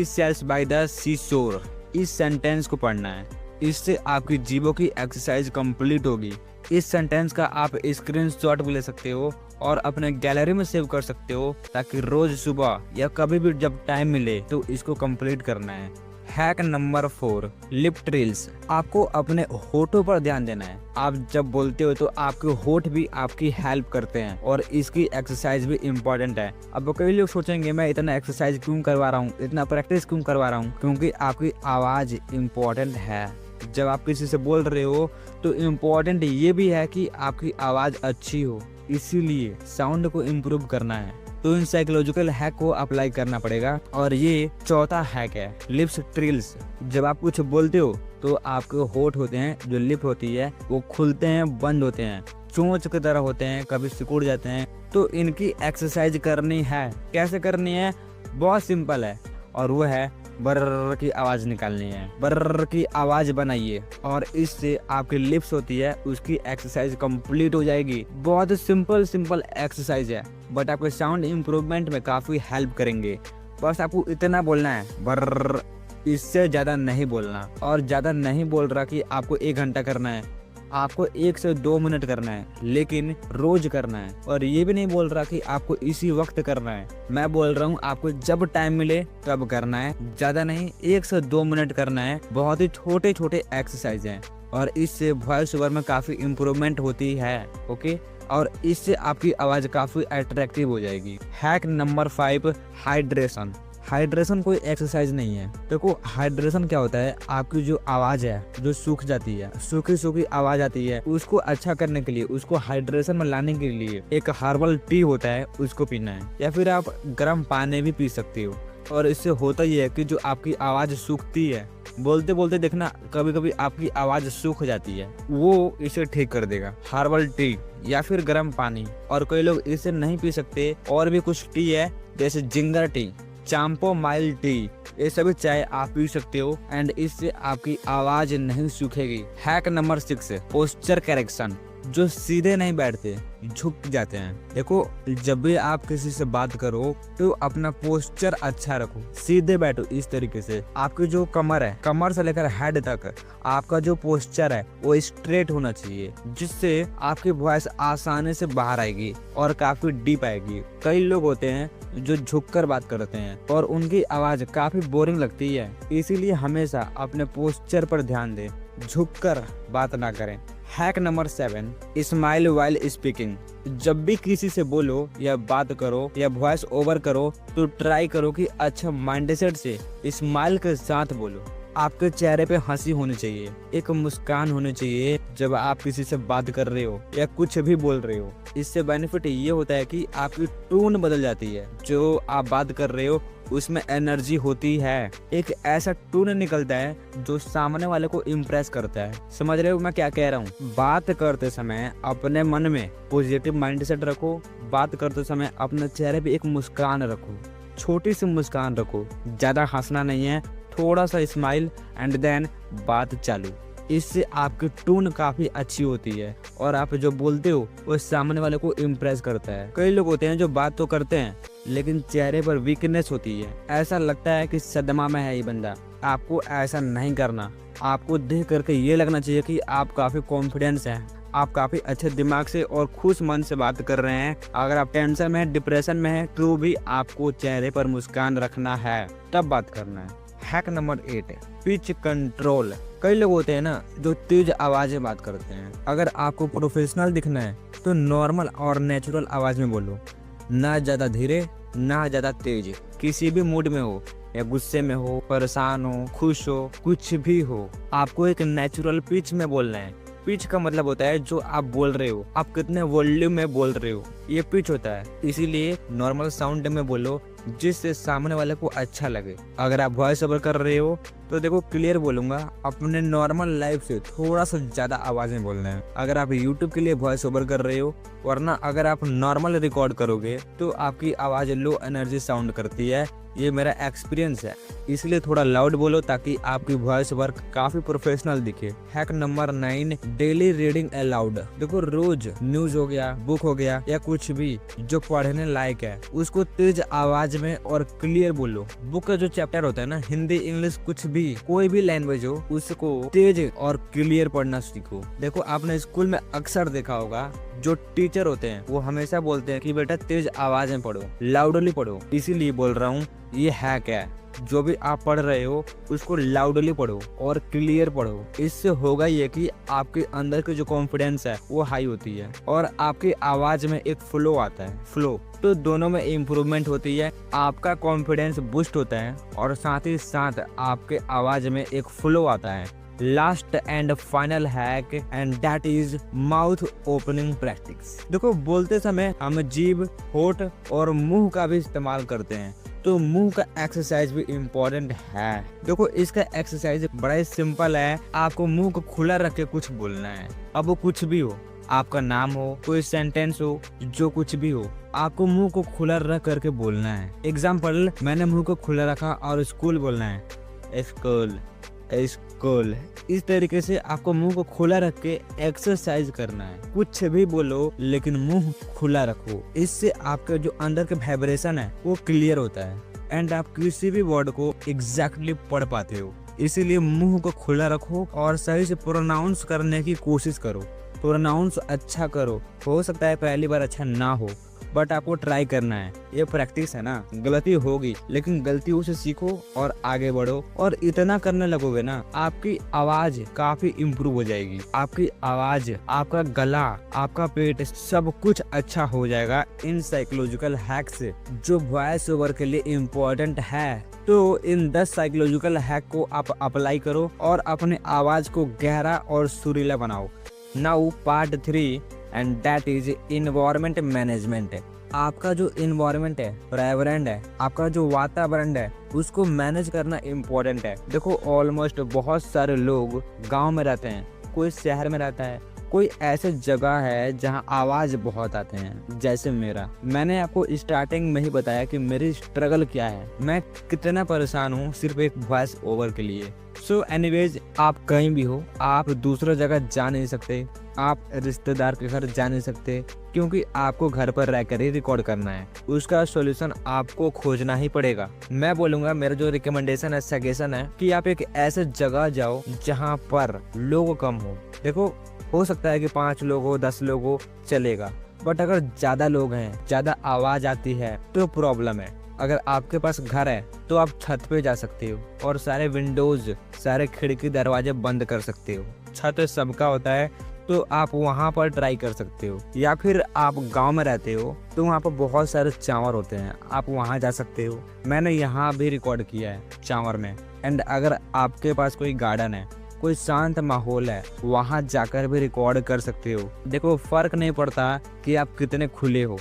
सेल्स बाय द सी शोर। इस सेंटेंस को पढ़ना है, इससे आपकी जीभों की एक्सरसाइज कंप्लीट होगी। इस सेंटेंस का आप स्क्रीनशॉट भी ले सकते हो और अपने गैलरी में सेव कर सकते हो ताकि रोज सुबह या कभी भी जब टाइम मिले तो इसको कंप्लीट करना है। Hack number 4, lip trills. आपको अपने होठों पर ध्यान देना है। आप जब बोलते हो तो आपके होठ भी आपकी हेल्प करते हैं और इसकी एक्सरसाइज भी इम्पोर्टेंट है। अब कई लोग सोचेंगे मैं इतना एक्सरसाइज क्यों करवा रहा हूँ, इतना प्रैक्टिस क्यों करवा रहा हूँ, क्योंकि आपकी आवाज इम्पोर्टेंट है। जब आप किसी से बोल रहे हो तो इम्पोर्टेंट ये भी है कि आपकी आवाज अच्छी हो, इसीलिए साउंड को इम्प्रूव करना है। तो इन साइकोलॉजिकल हैक को अप्लाई करना पड़ेगा। और ये चौथा हैक है, लिप्स ट्रिल्स। जब आप कुछ बोलते हो तो आपके होठ होते हैं, जो लिप होती है वो खुलते हैं, बंद होते हैं, चोंच की तरह होते हैं, कभी सिकुड़ जाते हैं। तो इनकी एक्सरसाइज करनी है। कैसे करनी है? बहुत सिंपल है, और वो है बर्र की आवाज निकालनी है। बर्र की आवाज बनाइए और इससे आपकी लिप्स होती है उसकी एक्सरसाइज कंप्लीट हो जाएगी। बहुत सिंपल एक्सरसाइज है, बट आपके साउंड इम्प्रूवमेंट में काफी हेल्प करेंगे। बस आपको इतना बोलना है, बर्र, इससे ज्यादा नहीं बोलना। और ज्यादा नहीं बोल रहा कि आपको 1 घंटा करना है, आपको 1 से 2 मिनट करना है, लेकिन रोज करना है। और ये भी नहीं बोल रहा कि आपको इसी वक्त करना है। मैं बोल रहा हूँ आपको जब टाइम मिले तब करना है, ज्यादा नहीं, 1 से 2 मिनट करना है। बहुत ही छोटे छोटे एक्सरसाइज हैं और इससे वॉइस ओवर में काफी इम्प्रूवमेंट होती है। ओके, और इससे आपकी आवाज काफी अट्रैक्टिव हो जाएगी। Hack number 5, hydration. हाइड्रेशन कोई एक्सरसाइज नहीं है। देखो हाइड्रेशन क्या होता है, आपकी जो आवाज है जो सूख जाती है, सूखी सूखी आवाज आती है, उसको अच्छा करने के लिए, उसको हाइड्रेशन में लाने के लिए एक हर्बल टी होता है, उसको पीना है। या फिर आप गर्म पानी भी पी सकते हो। और इससे होता ही है कि जो आपकी आवाज सूखती है, बोलते बोलते देखना कभी कभी आपकी आवाज सूख जाती है, वो इसे ठीक कर देगा। हर्बल टी या फिर गर्म पानी। और कई लोग इसे नहीं पी सकते, और भी कुछ टी है जैसे जिंगर टी, कैमोमाइल टी, ये सभी चाय आप पी सकते हो एंड इससे आपकी आवाज नहीं सूखेगी। Hack number 6, posture correction. जो सीधे नहीं बैठते, झुक जाते हैं। देखो जब भी आप किसी से बात करो तो अपना पोस्चर अच्छा रखो, सीधे बैठो इस तरीके से। आपकी जो कमर है, कमर से लेकर हेड तक आपका जो पोस्चर है वो स्ट्रेट होना चाहिए, जिससे आपकी वॉइस आसानी से बाहर आएगी और काफी डीप आएगी। कई लोग होते हैं जो झुककर बात करते हैं और उनकी आवाज काफी बोरिंग लगती है, इसीलिए हमेशा अपने पोस्चर पर ध्यान दें, झुककर बात ना करें। Hack number 7, smile while speaking. जब भी किसी से बोलो या बात करो या वॉइस ओवर करो तो ट्राई करो कि अच्छा माइंडसेट से स्माइल के साथ बोलो। आपके चेहरे पे हंसी होनी चाहिए, एक मुस्कान होनी चाहिए जब आप किसी से बात कर रहे हो या कुछ भी बोल रहे हो। इससे बेनिफिट ये होता है कि आपकी टोन बदल जाती है, जो आप बात कर रहे हो उसमें एनर्जी होती है। एक ऐसा टोन निकलता है जो सामने वाले को इम्प्रेस करता है। समझ रहे हो मैं क्या कह रहा हूँ? बात करते समय अपने मन में पॉजिटिव माइंडसेट रखो। बात करते समय अपने चेहरे पे एक मुस्कान रखो, छोटी सी मुस्कान रखो, ज्यादा हंसना नहीं है, थोड़ा सा स्माइल एंड देन बात चालू। इससे आपकी टोन काफी अच्छी होती है और आप जो बोलते हो वो सामने वाले को इम्प्रेस करता है। कई लोग होते हैं जो बात तो करते हैं लेकिन चेहरे पर वीकनेस होती है, ऐसा लगता है कि सदमा में है ये बंदा। आपको ऐसा नहीं करना, आपको देख करके ये लगना चाहिए कि आप काफी कॉन्फिडेंस हैं, आप काफी अच्छे दिमाग से और खुश मन से बात कर रहे हैं। अगर आप टेंशन में है, डिप्रेशन में है, तो भी आपको चेहरे पर मुस्कान रखना है, तब बात करना है। Hack number 8, pitch control. कई लोग होते हैं ना जो तेज आवाज में बात करते हैं। अगर आपको प्रोफेशनल दिखना है तो नॉर्मल और नेचुरल आवाज में बोलो, ना ज्यादा धीरे ना ज्यादा तेज। किसी भी मूड में हो या गुस्से में हो, परेशान हो, खुश हो, कुछ भी हो, आपको एक नेचुरल पिच में बोलना है। पिच का मतलब होता है जो आप बोल रहे हो, आप कितने वॉल्यूम में बोल रहे हो, ये पिच होता है। इसीलिए नॉर्मल साउंड में बोलो जिससे सामने वाले को अच्छा लगे। अगर आप वॉइस ओवर कर रहे हो तो देखो क्लियर बोलूंगा, अपने नॉर्मल लाइफ से थोड़ा सा ज्यादा आवाज में बोलना है। अगर आप यूट्यूब के लिए वॉइस ओवर कर रहे हो, वरना अगर आप नॉर्मल रिकॉर्ड करोगे तो आपकी आवाज लो एनर्जी साउंड करती है। ये मेरा एक्सपीरियंस है, इसलिए थोड़ा लाउड बोलो ताकि आपकी वॉइस वर्क काफी प्रोफेशनल दिखे। Hack number 9, daily reading allowed. देखो रोज न्यूज हो गया, बुक हो गया या कुछ भी जो पढ़ने लायक है उसको तेज आवाज में और क्लियर बोलो। बुक का जो चैप्टर होता है ना, हिंदी इंग्लिश कुछ भी, कोई भी लैंग्वेज हो, उसको तेज और क्लियर पढ़ना सीखो। देखो आपने स्कूल में अक्सर देखा होगा जो टीचर होते हैं वो हमेशा बोलते हैं कि बेटा तेज आवाज में पढ़ो, लाउडली पढ़ो। इसीलिए बोल रहा हूँ ये हैक है, जो भी आप पढ़ रहे हो उसको लाउडली पढ़ो और क्लियर पढ़ो। इससे होगा ये कि आपके अंदर की जो कॉन्फिडेंस है वो हाई होती है और आपकी आवाज में एक फ्लो आता है, फ्लो। तो दोनों में इम्प्रूवमेंट होती है, आपका कॉन्फिडेंस बूस्ट होता है और साथ ही साथ आपके आवाज में एक फ्लो आता है। Last and final hack and that is mouth opening practice. देखो, बोलते समय हम जीभ, होठ और मुंह का भी इस्तेमाल करते हैं, तो मुंह का एक्सरसाइज भी इम्पोर्टेंट है। देखो, इसका एक्सरसाइज बड़ा ही सिंपल है। आपको मुंह को खुला रख के कुछ बोलना है। अब वो कुछ भी हो, आपका नाम हो, कोई सेंटेंस हो, जो कुछ भी हो, आपको मुंह को खुला रख करके बोलना है। एग्जाम्पल, मैंने मुंह को खुला रखा और स्कूल बोलना है, स्कूल स्कूल। इस तरीके से आपको मुंह को खुला रख के एक्सरसाइज करना है। कुछ भी बोलो लेकिन मुंह खुला रखो। इससे आपके जो अंदर के वाइब्रेशन है वो क्लियर होता है एंड आप किसी भी वर्ड को एग्जैक्टली पढ़ पाते हो। इसीलिए मुंह को खुला रखो और सही से प्रोनाउंस करने की कोशिश करो। प्रोनाउंस अच्छा करो। हो सकता है पहली बार अच्छा ना हो, बट आपको ट्राई करना है। ये प्रैक्टिस है ना, गलती होगी लेकिन गलतियों से सीखो और आगे बढ़ो। और इतना करने लगोगे ना, आपकी आवाज काफी इम्प्रूव हो जाएगी। आपकी आवाज, आपका गला, आपका पेट, सब कुछ अच्छा हो जाएगा इन साइकोलॉजिकल हैक से, जो वॉइस ओवर के लिए इम्पोर्टेंट है। तो इन 10 साइकोलॉजिकल हैक को आप अप्लाई करो और अपने आवाज को गहरा और सुरीला बनाओ। Now part 3 and that is environment management. आपका जो इन्वायरमेंट है, पर्यावरण है, आपका जो वातावरण है, उसको मैनेज करना इम्पोर्टेंट है। देखो, ऑलमोस्ट बहुत सारे लोग गांव में रहते हैं, कोई शहर में रहता है, कोई ऐसे जगह है जहां आवाज बहुत आते हैं, जैसे मेरा। मैंने आपको स्टार्टिंग में ही बताया कि मेरी स्ट्रगल क्या है, मैं कितना परेशान हूँ सिर्फ एक वॉइस ओवर के लिए। सो एनीवेज, आप कहीं भी हो, आप दूसरा जगह जा नहीं सकते, आप रिश्तेदार के घर जा नहीं सकते, क्योंकि आपको घर पर रहकर ही रिकॉर्ड करना है। उसका सॉल्यूशन आपको खोजना ही पड़ेगा। मैं बोलूंगा, मेरा जो रिकमेंडेशन है, सजेशन है कि आप एक ऐसे जगह जाओ जहां पर लोग कम हो। देखो, हो सकता है कि 5 लोग हो, 10 लोग हो, चलेगा, बट अगर ज्यादा लोग हैं, ज्यादा आवाज आती है तो प्रॉब्लम है। अगर आपके पास घर है तो आप छत पे जा सकते हो और सारे विंडोज, सारे खिड़की, दरवाजे बंद कर सकते हो। छत सबका होता है तो आप वहाँ पर ट्राई कर सकते हो। या फिर आप गांव में रहते हो तो वहाँ पर बहुत सारे चावर होते हैं, आप वहाँ जा सकते हो। मैंने यहाँ भी रिकॉर्ड किया है चावर में। एंड अगर आपके पास कोई गार्डन है, कोई शांत माहौल है, वहाँ जाकर भी रिकॉर्ड कर सकते हो। देखो, फर्क नहीं पड़ता कि आप कितने खुले हो,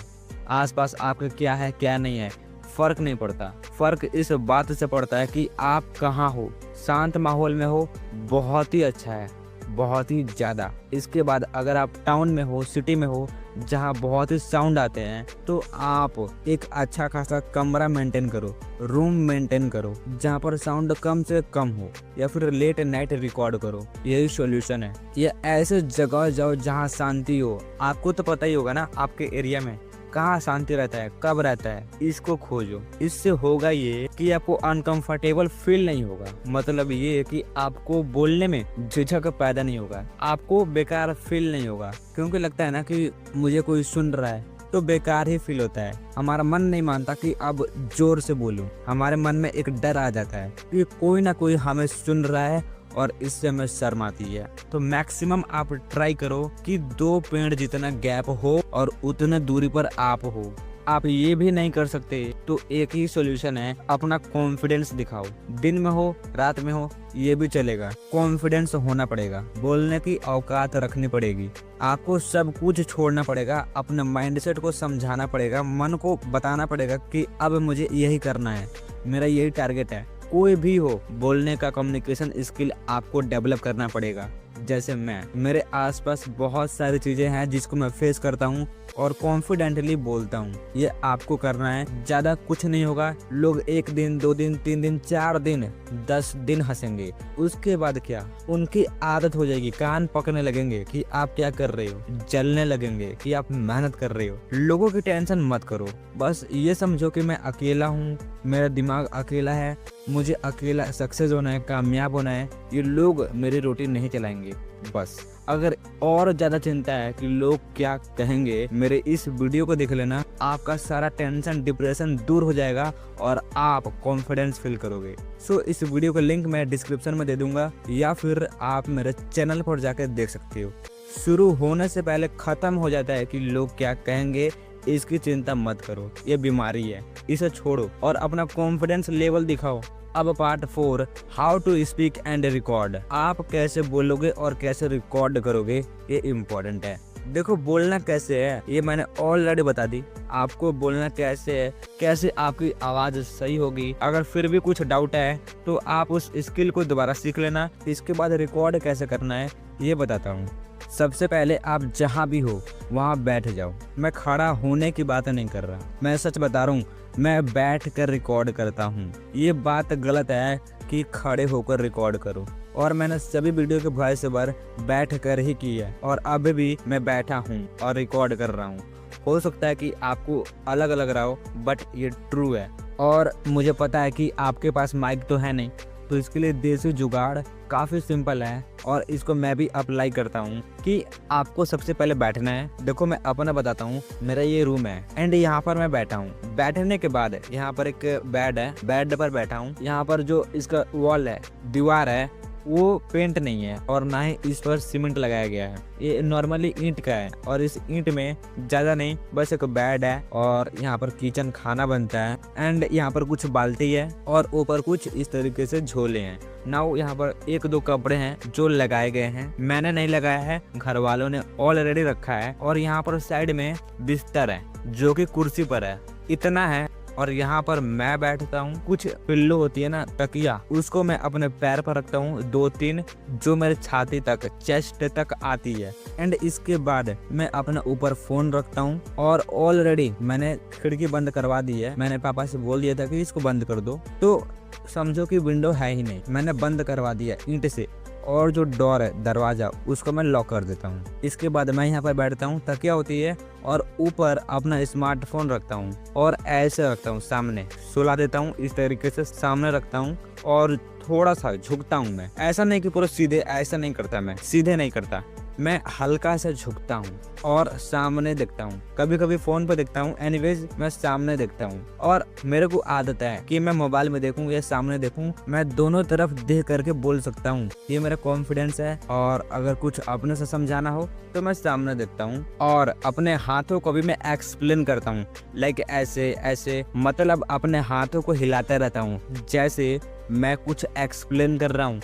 आसपास आपके क्या है क्या नहीं है, फर्क नहीं पड़ता। फर्क इस बात से पड़ता है कि आप कहाँ हो। शांत माहौल में हो, बहुत ही अच्छा है, बहुत ही ज्यादा। इसके बाद अगर आप टाउन में हो, सिटी में हो, जहाँ बहुत ही साउंड आते हैं, तो आप एक अच्छा खासा कमरा मेंटेन करो, रूम मेंटेन करो जहाँ पर साउंड कम से कम हो, या फिर लेट नाइट रिकॉर्ड करो। यही सॉल्यूशन है। या ऐसे जगह जाओ जहाँ शांति हो। आपको तो पता ही होगा ना, आपके एरिया में कहाँ शांति रहता है, कब रहता है, इसको खोजो। इससे होगा ये कि आपको अनकंफर्टेबल फील नहीं होगा। मतलब ये है कि आपको बोलने में झिझक पैदा नहीं होगा, आपको बेकार फील नहीं होगा। क्योंकि लगता है ना कि मुझे कोई सुन रहा है, तो बेकार ही फील होता है। हमारा मन नहीं मानता कि अब जोर से बोलूं। हमारे मन में एक डर आ जाता है कि कोई ना कोई हमें सुन रहा है और इससे हमें शर्म आती है। तो मैक्सिमम आप ट्राई करो कि 2 पेड़ जितना गैप हो और उतने दूरी पर आप हो। आप ये भी नहीं कर सकते तो एक ही सॉल्यूशन है, अपना कॉन्फिडेंस दिखाओ। दिन में हो, रात में हो, ये भी चलेगा। कॉन्फिडेंस होना पड़ेगा, बोलने की औकात रखनी पड़ेगी। आपको सब कुछ छोड़ना पड़ेगा, अपने माइंडसेट को समझाना पड़ेगा, मन को बताना पड़ेगा कि अब मुझे यही करना है, मेरा यही टारगेट है। कोई भी हो, बोलने का कम्युनिकेशन स्किल आपको डेवलप करना पड़ेगा। जैसे मेरे आसपास बहुत सारी चीजें हैं जिसको मैं फेस करता हूँ और कॉन्फिडेंटली बोलता हूँ। ये आपको करना है, ज्यादा कुछ नहीं होगा। लोग 1 दिन, 2 दिन, 3 दिन, 4 दिन, 10 दिन हंसेंगे। उसके बाद क्या, उनकी आदत हो जाएगी, कान पकने लगेंगे कि आप क्या कर रहे हो, जलने लगेंगे कि आप मेहनत कर रहे हो। लोगों की टेंशन मत करो, बस ये समझो कि मैं अकेला हूँ, मेरा दिमाग अकेला है, मुझे अकेला सक्सेस होना है, कामयाब होना है। ये लोग मेरी रोटी नहीं चलाएंगे। बस अगर और ज्यादा चिंता है कि लोग क्या कहेंगे, मेरे इस वीडियो को देख लेना। आपका सारा टेंशन डिप्रेशन दूर हो जाएगा और आप कॉन्फिडेंस फील करोगे। सो इस वीडियो का लिंक मैं डिस्क्रिप्शन में दे दूंगा या फिर आप मेरे चैनल पर जाकर देख सकते हो। शुरू होने से पहले खत्म हो जाता है कि लोग क्या कहेंगे, इसकी चिंता मत करो, ये बीमारी है, इसे छोड़ो और अपना कॉन्फिडेंस लेवल दिखाओ। अब part 4, how to speak and record. आप कैसे बोलोगे और कैसे रिकॉर्ड करोगे, ये इम्पोर्टेंट है। देखो बोलना कैसे है ये मैंने ऑलरेडी बता दी। आपको बोलना कैसे है, कैसे आपकी आवाज सही होगी। अगर फिर भी कुछ डाउट है तो आप उस स्किल को दोबारा सीख लेना। इसके बाद रिकॉर्ड कैसे करना है ये बताता हूँ। सबसे पहले आप जहाँ भी हो वहाँ बैठ जाओ। मैं खड़ा होने की बात नहीं कर रहा, मैं सच बता रहा हूँ, मैं बैठ कर रिकॉर्ड करता हूँ। ये बात गलत है कि खड़े होकर रिकॉर्ड करो, और मैंने सभी वीडियो के वॉइस ओवर बैठ कर ही की है और अभी भी मैं बैठा हूँ और रिकॉर्ड कर रहा हूँ। हो सकता है कि आपको अलग अलग रहा हो, बट ये ट्रू है। और मुझे पता है कि आपके पास माइक तो है नहीं, तो इसके लिए देसी जुगाड़ काफ़ी सिंपल है और इसको मैं भी अप्लाई करता हूँ कि आपको सबसे पहले बैठना है। देखो मैं अपना बताता हूँ, मेरा ये रूम है एंड यहाँ पर मैं बैठा हूँ। बैठने के बाद यहाँ पर एक बेड है, बेड पर बैठा हूँ। यहाँ पर जो इसका वॉल है, दीवार है, वो पेंट नहीं है और ना ही इस पर सीमेंट लगाया गया है। ये नॉर्मली ईंट का है और इस ईंट में ज़्यादा नहीं, बस एक बेड है और यहाँ पर किचन खाना बनता है एंड यहाँ पर कुछ बाल्टी है और ऊपर कुछ इस तरीके से झोले हैं। नाउ यहाँ पर 1-2 कपड़े हैं जो लगाए गए हैं, मैंने नहीं लगाया है, घर वालों ने ऑलरेडी रखा है। और यहाँ पर साइड में बिस्तर है जो कि कुर्सी पर है, इतना है। और यहाँ पर मैं बैठता हूँ। कुछ पिल्लो होती है ना, तकिया, उसको मैं अपने पैर पर रखता हूँ, 2-3 जो मेरे छाती तक, चेस्ट तक आती है। एंड इसके बाद मैं अपना ऊपर फोन रखता हूँ और ऑलरेडी मैंने खिड़की बंद करवा दी है। मैंने पापा से बोल दिया था कि इसको बंद कर दो, तो समझो कि विंडो है ही नहीं, मैंने बंद करवा दिया ईंट से। और जो डोर है, दरवाजा, उसको मैं लॉक कर देता हूँ। इसके बाद मैं यहाँ पर बैठता हूँ, तकिया होती है और ऊपर अपना स्मार्टफोन रखता हूँ और ऐसे रखता हूँ, सामने सुला देता हूँ, इस तरीके से सामने रखता हूँ और थोड़ा सा झुकता हूँ। मैं ऐसा नहीं कि पूरा सीधे, ऐसा नहीं करता, मैं सीधे नहीं करता, मैं हल्का सा झुकता हूँ और सामने देखता हूँ। कभी कभी फोन पे देखता हूँ, एनीवेज मैं सामने देखता हूँ। और मेरे को आदत है कि मैं मोबाइल में देखूँ या सामने देखूँ, मैं दोनों तरफ देख करके बोल सकता हूँ। ये मेरा कॉन्फिडेंस है। और अगर कुछ अपने से समझाना हो तो मैं सामने देखता हूँ और अपने हाथों को भी मैं एक्सप्लेन करता हूँ, लाइक ऐसे ऐसे, मतलब अपने हाथों को हिलाता रहता हूँ जैसे मैं कुछ एक्सप्लेन कर रहा हूँ।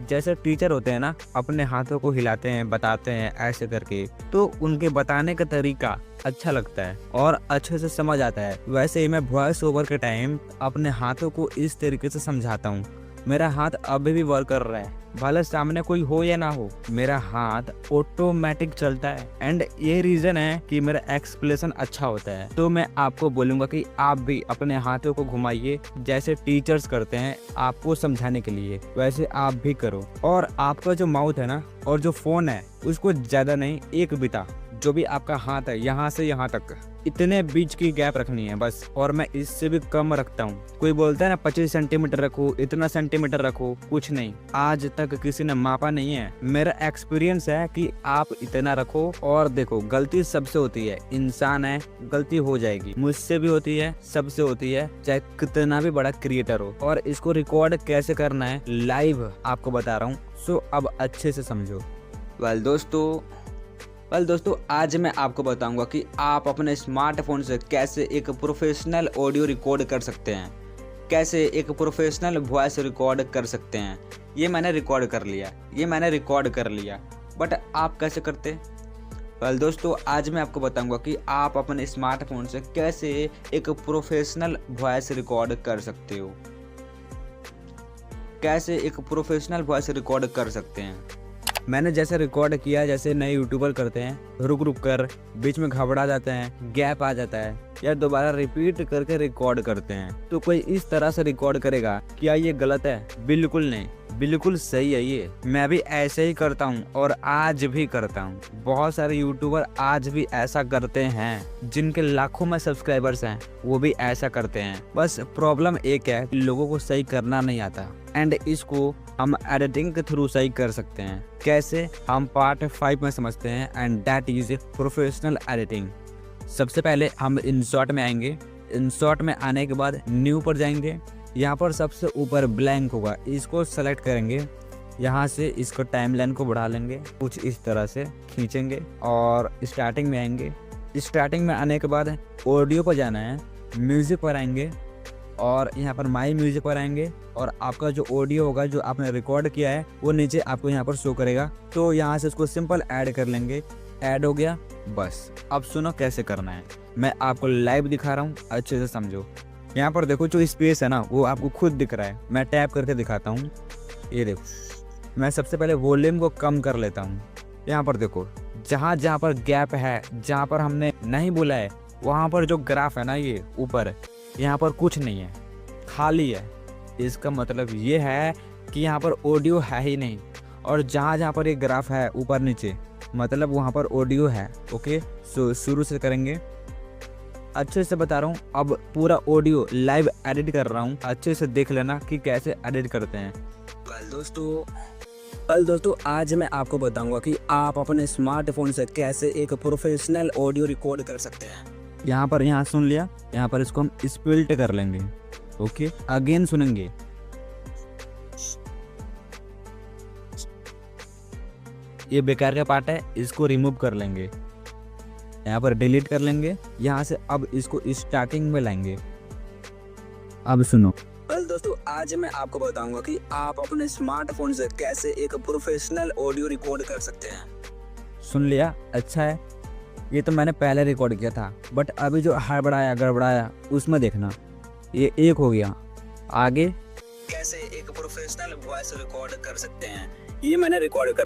जैसे टीचर होते हैं ना, अपने हाथों को हिलाते हैं, बताते हैं ऐसे करके, तो उनके बताने का तरीका अच्छा लगता है और अच्छे से समझ आता है। वैसे ही मैं वॉइस ओवर के टाइम अपने हाथों को इस तरीके से समझाता हूँ। मेरा हाथ अभी भी वर्क कर रहा है, भले सामने कोई हो या ना हो, मेरा हाथ ऑटोमेटिक चलता है। एंड ये रीजन है कि मेरा एक्सप्रेशन अच्छा होता है। तो मैं आपको बोलूंगा कि आप भी अपने हाथों को घुमाइए, जैसे टीचर्स करते हैं आपको समझाने के लिए, वैसे आप भी करो। और आपका जो माउथ है ना और जो फोन है, उसको ज्यादा नहीं, एक बिता, जो भी आपका हाथ है यहाँ से यहाँ तक, इतने बीच की गैप रखनी है बस। और मैं इससे भी कम रखता हूँ। कोई बोलता है ना 25 सेंटीमीटर रखो, इतना सेंटीमीटर रखो, कुछ नहीं, आज तक किसी ने मापा नहीं है। मेरा एक्सपीरियंस है कि आप इतना रखो। और देखो, गलती सबसे होती है, इंसान है, गलती हो जाएगी, मुझसे भी होती है, सबसे होती है, चाहे कितना भी बड़ा क्रिएटर हो। और इसको रिकॉर्ड कैसे करना है लाइव आपको बता रहा हूँ, सो अब अच्छे से समझो। वेल दोस्तों आज मैं आपको बताऊंगा कि आप अपने स्मार्टफोन से कैसे एक प्रोफेशनल ऑडियो रिकॉर्ड कर सकते हैं, कैसे एक प्रोफेशनल वॉइस रिकॉर्ड कर सकते हैं। ये मैंने रिकॉर्ड कर लिया, बट आप कैसे करते? वेल दोस्तों आज मैं आपको बताऊंगा कि आप अपने स्मार्टफोन से कैसे एक प्रोफेशनल वॉइस रिकॉर्ड कर सकते हो, कैसे एक प्रोफेशनल वॉइस रिकॉर्ड कर सकते हैं। मैंने जैसे रिकॉर्ड किया, जैसे नए यूट्यूबर करते हैं, रुक कर बीच में घबरा जाते हैं, गैप आ जाता है, या दोबारा रिपीट करके रिकॉर्ड करते हैं। तो कोई इस तरह से रिकॉर्ड करेगा, क्या ये गलत है? बिल्कुल नहीं, बिल्कुल सही है ये, मैं भी ऐसे ही करता हूँ और आज भी करता हूँ। बहुत सारे यूट्यूबर आज भी ऐसा करते हैं, जिनके लाखों में सब्सक्राइबर्स हैं वो भी ऐसा करते हैं। बस प्रॉब्लम एक है, लोगों को सही करना नहीं आता एंड इसको हम एडिटिंग के थ्रू सही कर सकते हैं। कैसे, हम पार्ट 5 में समझते हैं and that is professional editing. सबसे पहले हम इंसर्ट में आएंगे। इंसर्ट में आने के बाद न्यू पर जाएंगे। यहाँ पर सबसे ऊपर ब्लैंक होगा, इसको सेलेक्ट करेंगे। यहाँ से इसको टाइमलाइन को बढ़ा लेंगे, कुछ इस तरह से खींचेंगे और स्टार्टिंग में आएंगे। स्टार्टिंग में आने के बाद ऑडियो पर जाना है, म्यूज़िक पर आएंगे और यहाँ पर माई म्यूज़िक पर आएंगे और आपका जो ऑडियो होगा जो आपने रिकॉर्ड किया है वो नीचे आपको यहाँ पर शो करेगा। तो यहाँ से उसको सिंपल ऐड कर लेंगे। ऐड हो गया, बस। अब सुनो कैसे करना है, मैं आपको लाइव दिखा रहा हूँ, अच्छे से समझो। यहाँ पर देखो जो स्पेस है ना वो आपको खुद दिख रहा है। मैं टैप करके दिखाता हूँ, ये देखो। मैं सबसे पहले वॉल्यूम को कम कर लेता हूँ। यहाँ पर देखो जहाँ जहाँ पर गैप है, जहाँ पर हमने नहीं बोला है, वहाँ पर जो ग्राफ है ना ये ऊपर, यहाँ पर कुछ नहीं है, खाली है। इसका मतलब ये है कि यहाँ पर ऑडियो है ही नहीं। और जहाँ जहाँ पर ये ग्राफ है ऊपर नीचे, मतलब वहाँ पर ऑडियो है। ओके, सो शुरू से करेंगे। अच्छे से बता रहा हूँ, अब पूरा ऑडियो लाइव एडिट कर रहा हूँ, अच्छे से देख लेना कि कैसे एडिट करते हैं। दोस्तों आज मैं आपको बताऊंगा कि आप अपने स्मार्टफोन से कैसे एक प्रोफेशनल ऑडियो रिकॉर्ड कर सकते हैं। यहाँ सुन लिया, यहाँ पर इसको हम स्प्लिट कर लेंगे। ओके, अगेन सुनेंगे। ये बेकार का पार्ट है, इसको रिमूव कर लेंगे, यहाँ पर डिलीट कर लेंगे। यहाँ से अब इसको स्टार्टिंग में लाएंगे। अब सुनो। दोस्तों आज मैं आपको बताऊंगा कि आप अपने स्मार्टफोन से कैसे एक प्रोफेशनल ऑडियो रिकॉर्ड कर सकते हैं। सुन लिया, अच्छा है। ये तो मैंने पहले रिकॉर्ड किया था, बट अभी जो हड़बड़ाया गड़बड़ाया उसमें देखना, ये एक हो गया। आगे कैसे एक प्रोफेशनल वॉइस रिकॉर्ड कर सकते हैं, ये मैंने रिकॉर्ड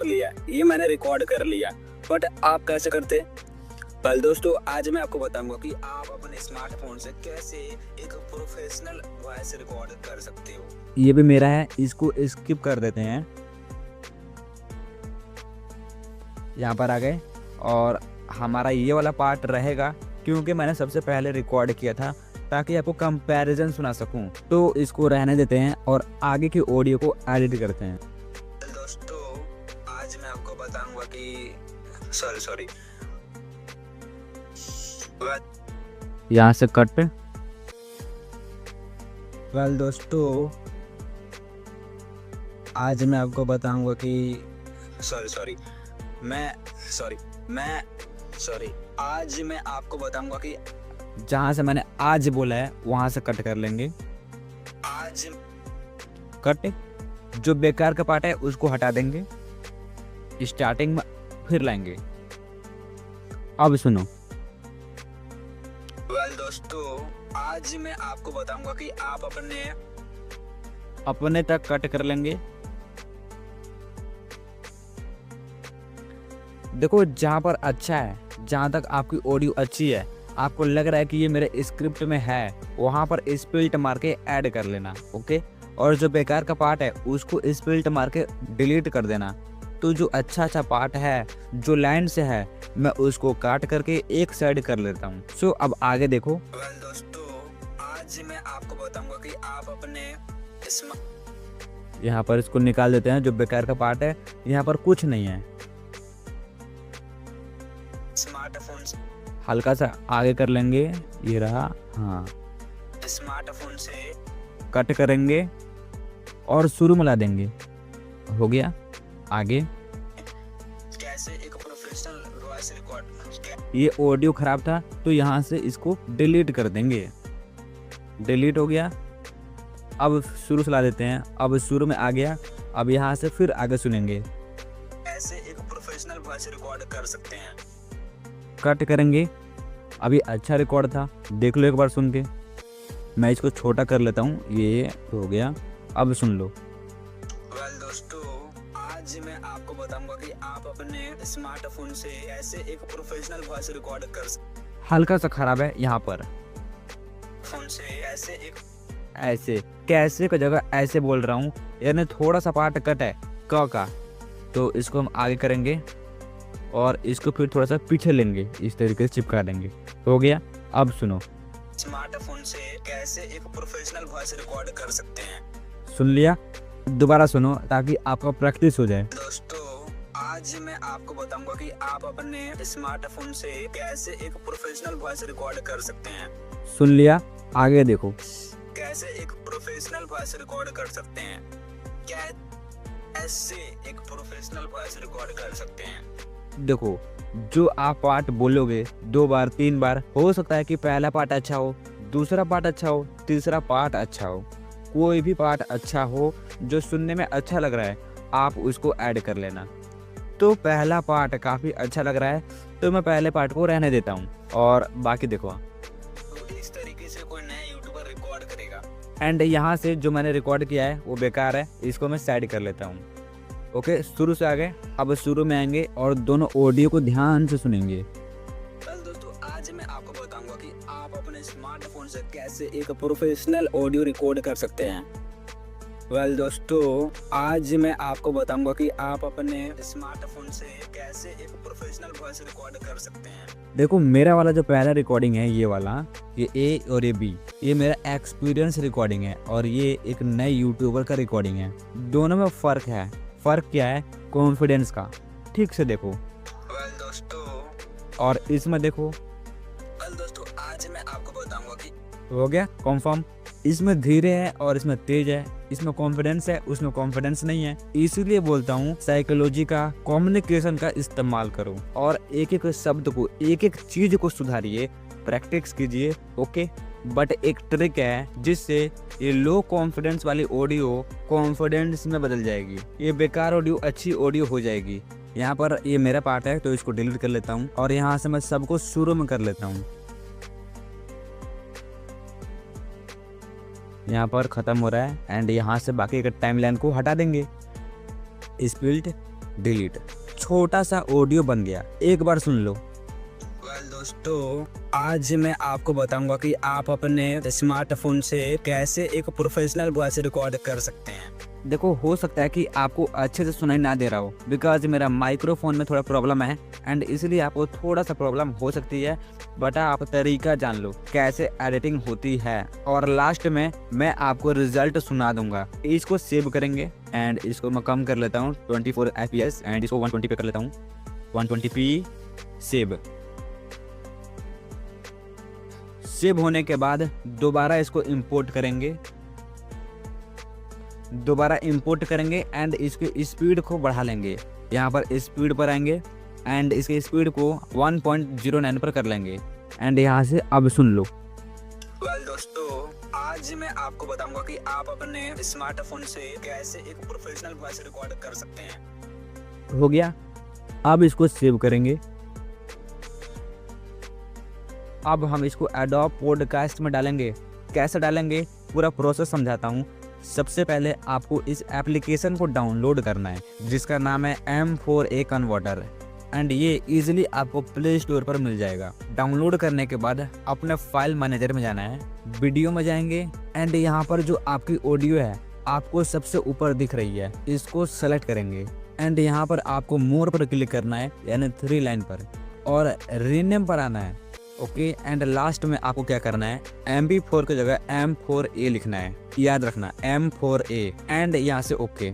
कर लिया, बट आप कैसे करते। कल दोस्तों आज मैं आपको बताऊंगा कि आप अपने स्मार्टफोन से कैसे एक प्रोफेशनल वॉइस रिकॉर्ड कर सकते हो। ये भी मेरा है, इसको स्किप कर देते हैं। यहाँ पर आ गए और हमारा ये वाला पार्ट रहेगा क्योंकि मैंने सबसे पहले रिकॉर्ड किया था, ताकि आपको कंपैरिजन सुना सकूं। तो इसको रहने देते हैं और आगे की ऑडियो को एडिट करते हैं। दोस्तों आज मैं आपको बताऊंगा कि सॉरी यहाँ से कट पे। वेल दोस्तों आज मैं आपको बताऊंगा कि आज मैं आपको बताऊंगा कि जहाँ से मैंने आज बोला है वहां से कट कर लेंगे। आज कट, जो बेकार का पार्ट है उसको हटा देंगे, स्टार्टिंग में फिर लाएंगे। अब सुनो। दोस्तों आज मैं आपको बताऊंगा कि आप अपने तक कट कर लेंगे। देखो जहां पर अच्छा है, जहां तक आपकी ऑडियो अच्छी है, आपको लग रहा है कि ये मेरे स्क्रिप्ट में है, वहां पर स्प्लिट मार के ऐड कर लेना। ओके, और जो बेकार का पार्ट है उसको स्प्लिट मार के डिलीट कर देना। तो जो अच्छा पार्ट है, जो लाइन से है, मैं उसको काट करके एक साइड कर लेता हूँ। सो अब आगे देखो। दोस्तों आज मैं आपको बताऊंगा कि आप अपने यहाँ पर इसको निकाल देते हैं, जो बेकार का पार्ट है, यहाँ पर कुछ नहीं है। स्मार्टफोन से हल्का सा आगे कर लेंगे, ये रहा। हाँ, स्मार्टफोन से कट करेंगे और शुरू में ला देंगे। हो गया। आगे कैसे एक प्रोफेशनल वॉइस रिकॉर्ड। ये ऑडियो खराब था तो यहाँ से इसको डिलीट कर देंगे। डिलीट हो गया। अब शुरू से ला देते हैं। अब शुरू में आ गया। अब यहाँ से फिर आगे सुनेंगे। कैसे एक प्रोफेशनल वॉइस रिकॉर्ड कर सकते हैं। कट करेंगे। अभी अच्छा रिकॉर्ड था, देख लो एक बार सुन के। मैं इसको छोटा कर लेता हूँ, ये हो गया। अब सुन लो। दोस्तों आज मैं आपको बताऊंगा कि आप अपने स्मार्टफोन से ऐसे एक प्रोफेशनल वॉइस रिकॉर्ड कर सकते। हल्का सा खराब है यहाँ पर। फोन से ऐसे एक ऐसे, कैसे की जगह ऐसे बोल रहा हूँ, यानी थोड़ा सा पार्ट कट है क का, तो इसको हम आगे करेंगे और इसको फिर थोड़ा सा पीछे लेंगे, इस तरीके से चिपका देंगे। हो गया। अब सुनो, स्मार्टफोन से कैसे एक प्रोफेशनल वॉइस रिकॉर्ड कर सकते हैं। सुन लिया? दोबारा सुनो ताकि आपका प्रैक्टिस हो जाए। दोस्तों, आज मैं आपको बताऊंगा कि आप अपने स्मार्टफोन से कैसे एक प्रोफेशनल वॉइस रिकॉर्ड कर सकते हैं। सुन लिया? आगे देखो। कैसे एक प्रोफेशनल वॉइस रिकॉर्ड कर सकते हैं। कैसे एक प्रोफेशनल वॉइस रिकॉर्ड कर सकते हैं। देखो, जो आप पार्ट बोलोगे 2 बार 3 बार, हो सकता है कि पहला पार्ट अच्छा हो, दूसरा पार्ट अच्छा हो, तीसरा पार्ट अच्छा हो, कोई भी पार्ट अच्छा हो जो सुनने में अच्छा लग रहा है, आप उसको ऐड कर लेना। तो पहला पार्ट काफ़ी अच्छा लग रहा है तो मैं पहले पार्ट को रहने देता हूँ और बाकी देखो। तो इस तरीके से कोई नया यूट्यूबर रिकॉर्ड करेगा। एंड यहाँ से जो मैंने रिकॉर्ड किया है वो बेकार है, इसको मैं साइड कर लेता हूँ। ओके, शुरू से आगे। अब शुरू में आएंगे और दोनों ऑडियो को ध्यान से सुनेंगे। दोस्तों, आज मैं आपको बताऊंगा कि आप अपने स्मार्टफोन से कैसे एक प्रोफेशनल ऑडियो रिकॉर्ड कर सकते हैं। दोस्तों, आज मैं आपको बताऊंगा कि आप अपने स्मार्टफोन से कैसे एक प्रोफेशनल वॉइस रिकॉर्ड कर सकते हैं। देखो, मेरा वाला जो पहला रिकॉर्डिंग है, ये वाला, ये ए और ये बी, ये मेरा एक्सपीरियंस रिकॉर्डिंग है और ये एक नए यूट्यूबर का रिकॉर्डिंग है। दोनों में फ़र्क है। फ़र्क क्या है? कॉन्फिडेंस का। ठीक से देखो। दोस्तों, और इसमें देखो। दोस्तों, आज मैं आपको बताऊंगा कि हो गया कंफर्म। इसमें धीरे है और इसमें तेज है, इसमें कॉन्फिडेंस है, उसमें कॉन्फिडेंस नहीं है। इसीलिए बोलता हूँ साइकोलॉजी का, कम्युनिकेशन का इस्तेमाल करो और एक एक शब्द को, एक एक चीज को सुधारिए, प्रैक्टिस कीजिए। ओके, बट एक ट्रिक है जिससे ये लो कॉन्फिडेंस वाली ऑडियो कॉन्फिडेंस में बदल जाएगी, ये बेकार ऑडियो अच्छी ऑडियो हो जाएगी। यहाँ पर ये मेरा पार्ट है तो इसको डिलीट कर लेता हूँ और यहाँ से मैं सबको शुरू में कर लेता हूँ। यहाँ पर ख़त्म हो रहा है एंड यहाँ से बाकी का टाइमलाइन को हटा देंगे। स्प्लिट डिलीट, छोटा सा ऑडियो बन गया। एक बार सुन लो। दोस्तों, आज मैं आपको बताऊंगा कि आप अपने स्मार्टफोन से कैसे एक प्रोफेशनल वॉइस रिकॉर्ड कर सकते हैं। देखो, हो सकता है कि आपको अच्छे से सुनाई ना दे रहा हो, बिकॉज मेरा माइक्रोफोन में थोड़ा प्रॉब्लम है एंड इसलिए आपको थोड़ा सा प्रॉब्लम हो सकती है। बट आप तरीका जान लो कैसे एडिटिंग होती है और लास्ट में मैं आपको रिजल्ट सुना दूंगा। इसको सेव करेंगे एंड इसको मैं कम कर लेता हूँ 24 FPS एंड इसको 120 पे कर लेता हूँ। 120p सेव होने के बाद दोबारा इसको इंपोर्ट करेंगे एंड इसकी स्पीड को बढ़ा लेंगे। यहाँ पर स्पीड पर आएंगे एंड इसकी स्पीड को 1.09 पर कर लेंगे एंड यहाँ से अब सुन लो। दोस्तों, आज मैं आपको बताऊंगा कि आप अपने स्मार्टफोन से कैसे एक प्रोफेशनल वॉइस रिकॉर्ड कर सकते हैं। हो गया। अब इसको सेव करेंगे। अब हम इसको एडोब पॉडकास्ट में डालेंगे। कैसे डालेंगे पूरा प्रोसेस समझाता हूँ। सबसे पहले आपको इस एप्लीकेशन को डाउनलोड करना है जिसका नाम है M4A कन्वर्टर एंड ये इजीली आपको प्ले स्टोर पर मिल जाएगा। डाउनलोड करने के बाद अपने फाइल मैनेजर में जाना है, वीडियो में जाएंगे एंड यहाँ पर जो आपकी ऑडियो है आपको सबसे ऊपर दिख रही है, इसको सेलेक्ट करेंगे एंड यहाँ पर आपको मोर पर क्लिक करना है, यानी 3 लाइन पर, और रीनेम पर आना है। ओके, एंड लास्ट में आपको क्या करना है, MP4 की जगह M4A लिखना है, याद रखना M4A एंड यहाँ से ओके।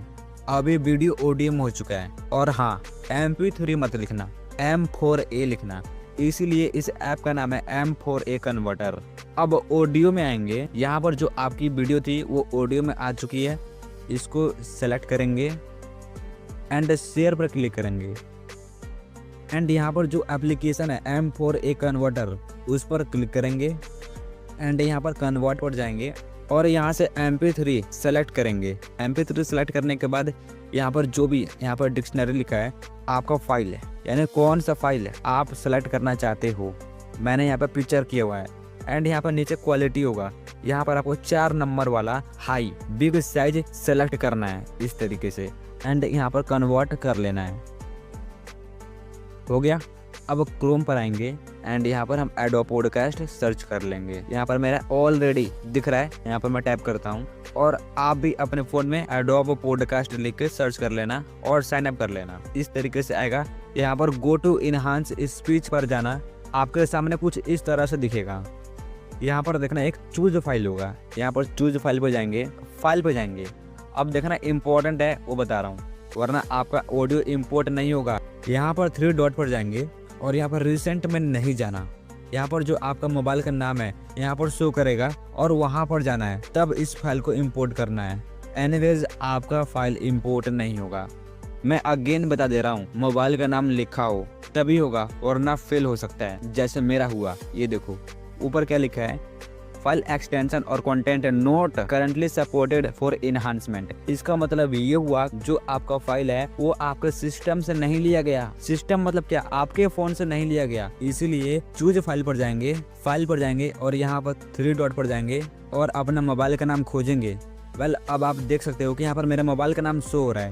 अभी वीडियो ऑडियो में हो चुका है और हाँ, MP3 मत लिखना, M4A लिखना, इसीलिए इस ऐप का नाम है M4A कन्वर्टर। अब ऑडियो में आएंगे, यहाँ पर जो आपकी वीडियो थी वो ऑडियो में आ चुकी है, इसको सेलेक्ट करेंगे एंड शेयर पर क्लिक करेंगे एंड यहाँ पर जो एप्लीकेशन है M4A कन्वर्टर उस पर क्लिक करेंगे एंड यहाँ पर कन्वर्ट पर जाएंगे और यहाँ से MP3 सेलेक्ट करेंगे। MP3 सेलेक्ट करने के बाद यहाँ पर जो भी यहाँ पर डिक्शनरी लिखा है आपका फाइल है, यानी कौन सा फाइल है आप सेलेक्ट करना चाहते हो। मैंने यहाँ पर पिक्चर किया हुआ है एंड यहाँ पर नीचे क्वालिटी होगा, यहाँ पर आपको 4 नंबर वाला हाई बिग साइज सेलेक्ट करना है इस तरीके से एंड यहाँ पर कन्वर्ट कर लेना है। हो गया। अब क्रोम पर आएंगे एंड यहाँ पर हम एडोब पॉडकास्ट सर्च कर लेंगे। यहाँ पर मेरा ऑलरेडी दिख रहा है, यहाँ पर मैं टैप करता हूँ और आप भी अपने फ़ोन में एडोब पॉडकास्ट लिख के सर्च कर लेना और साइन अप कर लेना। इस तरीके से आएगा। यहाँ पर गो टू इनहांस स्पीच पर जाना, आपके सामने कुछ इस तरह से दिखेगा। यहाँ पर देखना एक चूज फाइल होगा, यहाँ पर चूज फाइल पर जाएंगे, फाइल पर जाएंगे। अब देखना इम्पोर्टेंट है वो बता रहा हूँ, वरना आपका ऑडियो इम्पोर्ट नहीं होगा। यहाँ पर 3 डॉट पर जाएंगे और यहाँ पर रिसेंट में नहीं जाना। यहाँ पर जो आपका मोबाइल का नाम है यहाँ पर शो करेगा और वहाँ पर जाना है, तब इस फाइल को इम्पोर्ट करना है। एनीवेज आपका फाइल इम्पोर्ट नहीं होगा। मैं अगेन बता दे रहा हूँ, मोबाइल का नाम लिखा हो तभी होगा, वरना फेल हो सकता है, जैसे मेरा हुआ। ये देखो ऊपर क्या लिखा है, फाइल एक्सटेंशन और content not currently supported for enhancement. इसका मतलब ये हुआ जो आपका फाइल है वो आपके सिस्टम से नहीं लिया गया। सिस्टम मतलब क्या, आपके फोन से नहीं लिया गया। इसीलिए चूज फाइल पर जाएंगे, फाइल पर जाएंगे और यहाँ पर 3 डॉट पर जाएंगे और अपना मोबाइल का नाम खोजेंगे। वेल अब आप देख सकते हो कि यहाँ पर मेरा मोबाइल का नाम शो हो रहा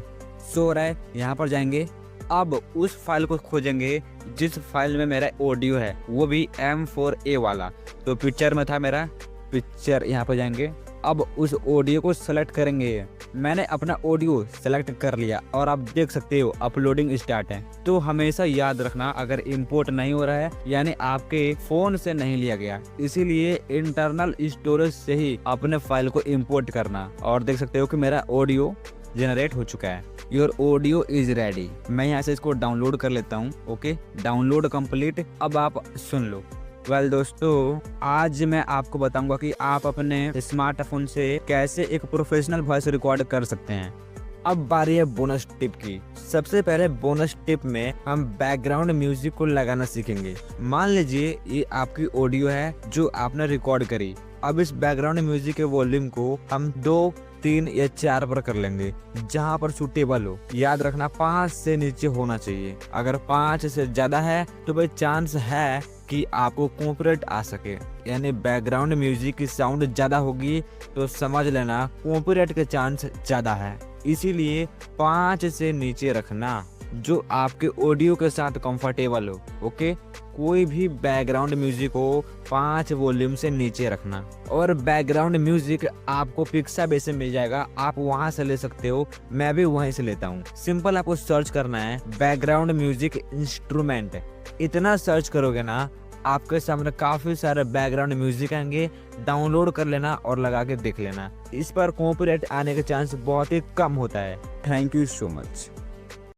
है। यहाँ पर जाएंगे, अब उस फाइल को खोजेंगे जिस फाइल में मेरा ऑडियो है, वो भी M4A वाला। तो पिक्चर में था मेरा पिक्चर, यहाँ पर जाएंगे। अब उस ऑडियो को सेलेक्ट करेंगे। मैंने अपना ऑडियो सेलेक्ट कर लिया और आप देख सकते हो अपलोडिंग स्टार्ट है। तो हमेशा याद रखना, अगर इंपोर्ट नहीं हो रहा है यानी आपके फोन से नहीं लिया गया, इसीलिए इंटरनल स्टोरेज से ही अपने फाइल को इंपोर्ट करना। और देख सकते हो कि मेरा ऑडियो जनरेट हो चुका है। Your audio is ready. मैं यहाँ से इसको डाउनलोड कर लेता हूँ। Okay, download complete. अब आप सुन लो। वेल दोस्तों, आज मैं आपको बताऊंगा कि आप अपने स्मार्टफोन से कैसे एक प्रोफेशनल वॉइस रिकॉर्ड कर सकते हैं। अब बारी है बोनस टिप की। सबसे पहले बोनस टिप में हम बैकग्राउंड म्यूजिक को लगाना सीखेंगे। मान लीजिए ये आपकी ऑडियो है जो आपने रिकॉर्ड करी। अब इस बैकग्राउंड म्यूजिक के वॉल्यूम को हम 2, 3 या 4 पर कर लेंगे, जहाँ पर सूटेबल हो। याद रखना 5 से नीचे होना चाहिए। अगर 5 से ज्यादा है तो भाई चांस है कि आपको कॉपीराइट आ सके, यानी बैकग्राउंड म्यूजिक की साउंड ज्यादा होगी तो समझ लेना कॉपीराइट के चांस ज्यादा है। इसीलिए 5 से नीचे रखना, जो आपके ऑडियो के साथ कंफर्टेबल हो। ओके, कोई भी बैकग्राउंड म्यूजिक हो 5 वॉल्यूम से नीचे रखना। और बैकग्राउंड म्यूजिक आपको पिक्साबेस से मिल जाएगा, आप वहां से ले सकते हो, मैं भी वहीं से लेता हूँ। सिंपल आपको सर्च करना है बैकग्राउंड म्यूजिक इंस्ट्रूमेंट। इतना सर्च करोगे ना, आपके सामने काफी सारे बैकग्राउंड म्यूजिक आएंगे। डाउनलोड कर लेना और लगा के देख लेना। इस पर कॉपीराइट आने के चांस बहुत ही कम होता है। Thank you so much.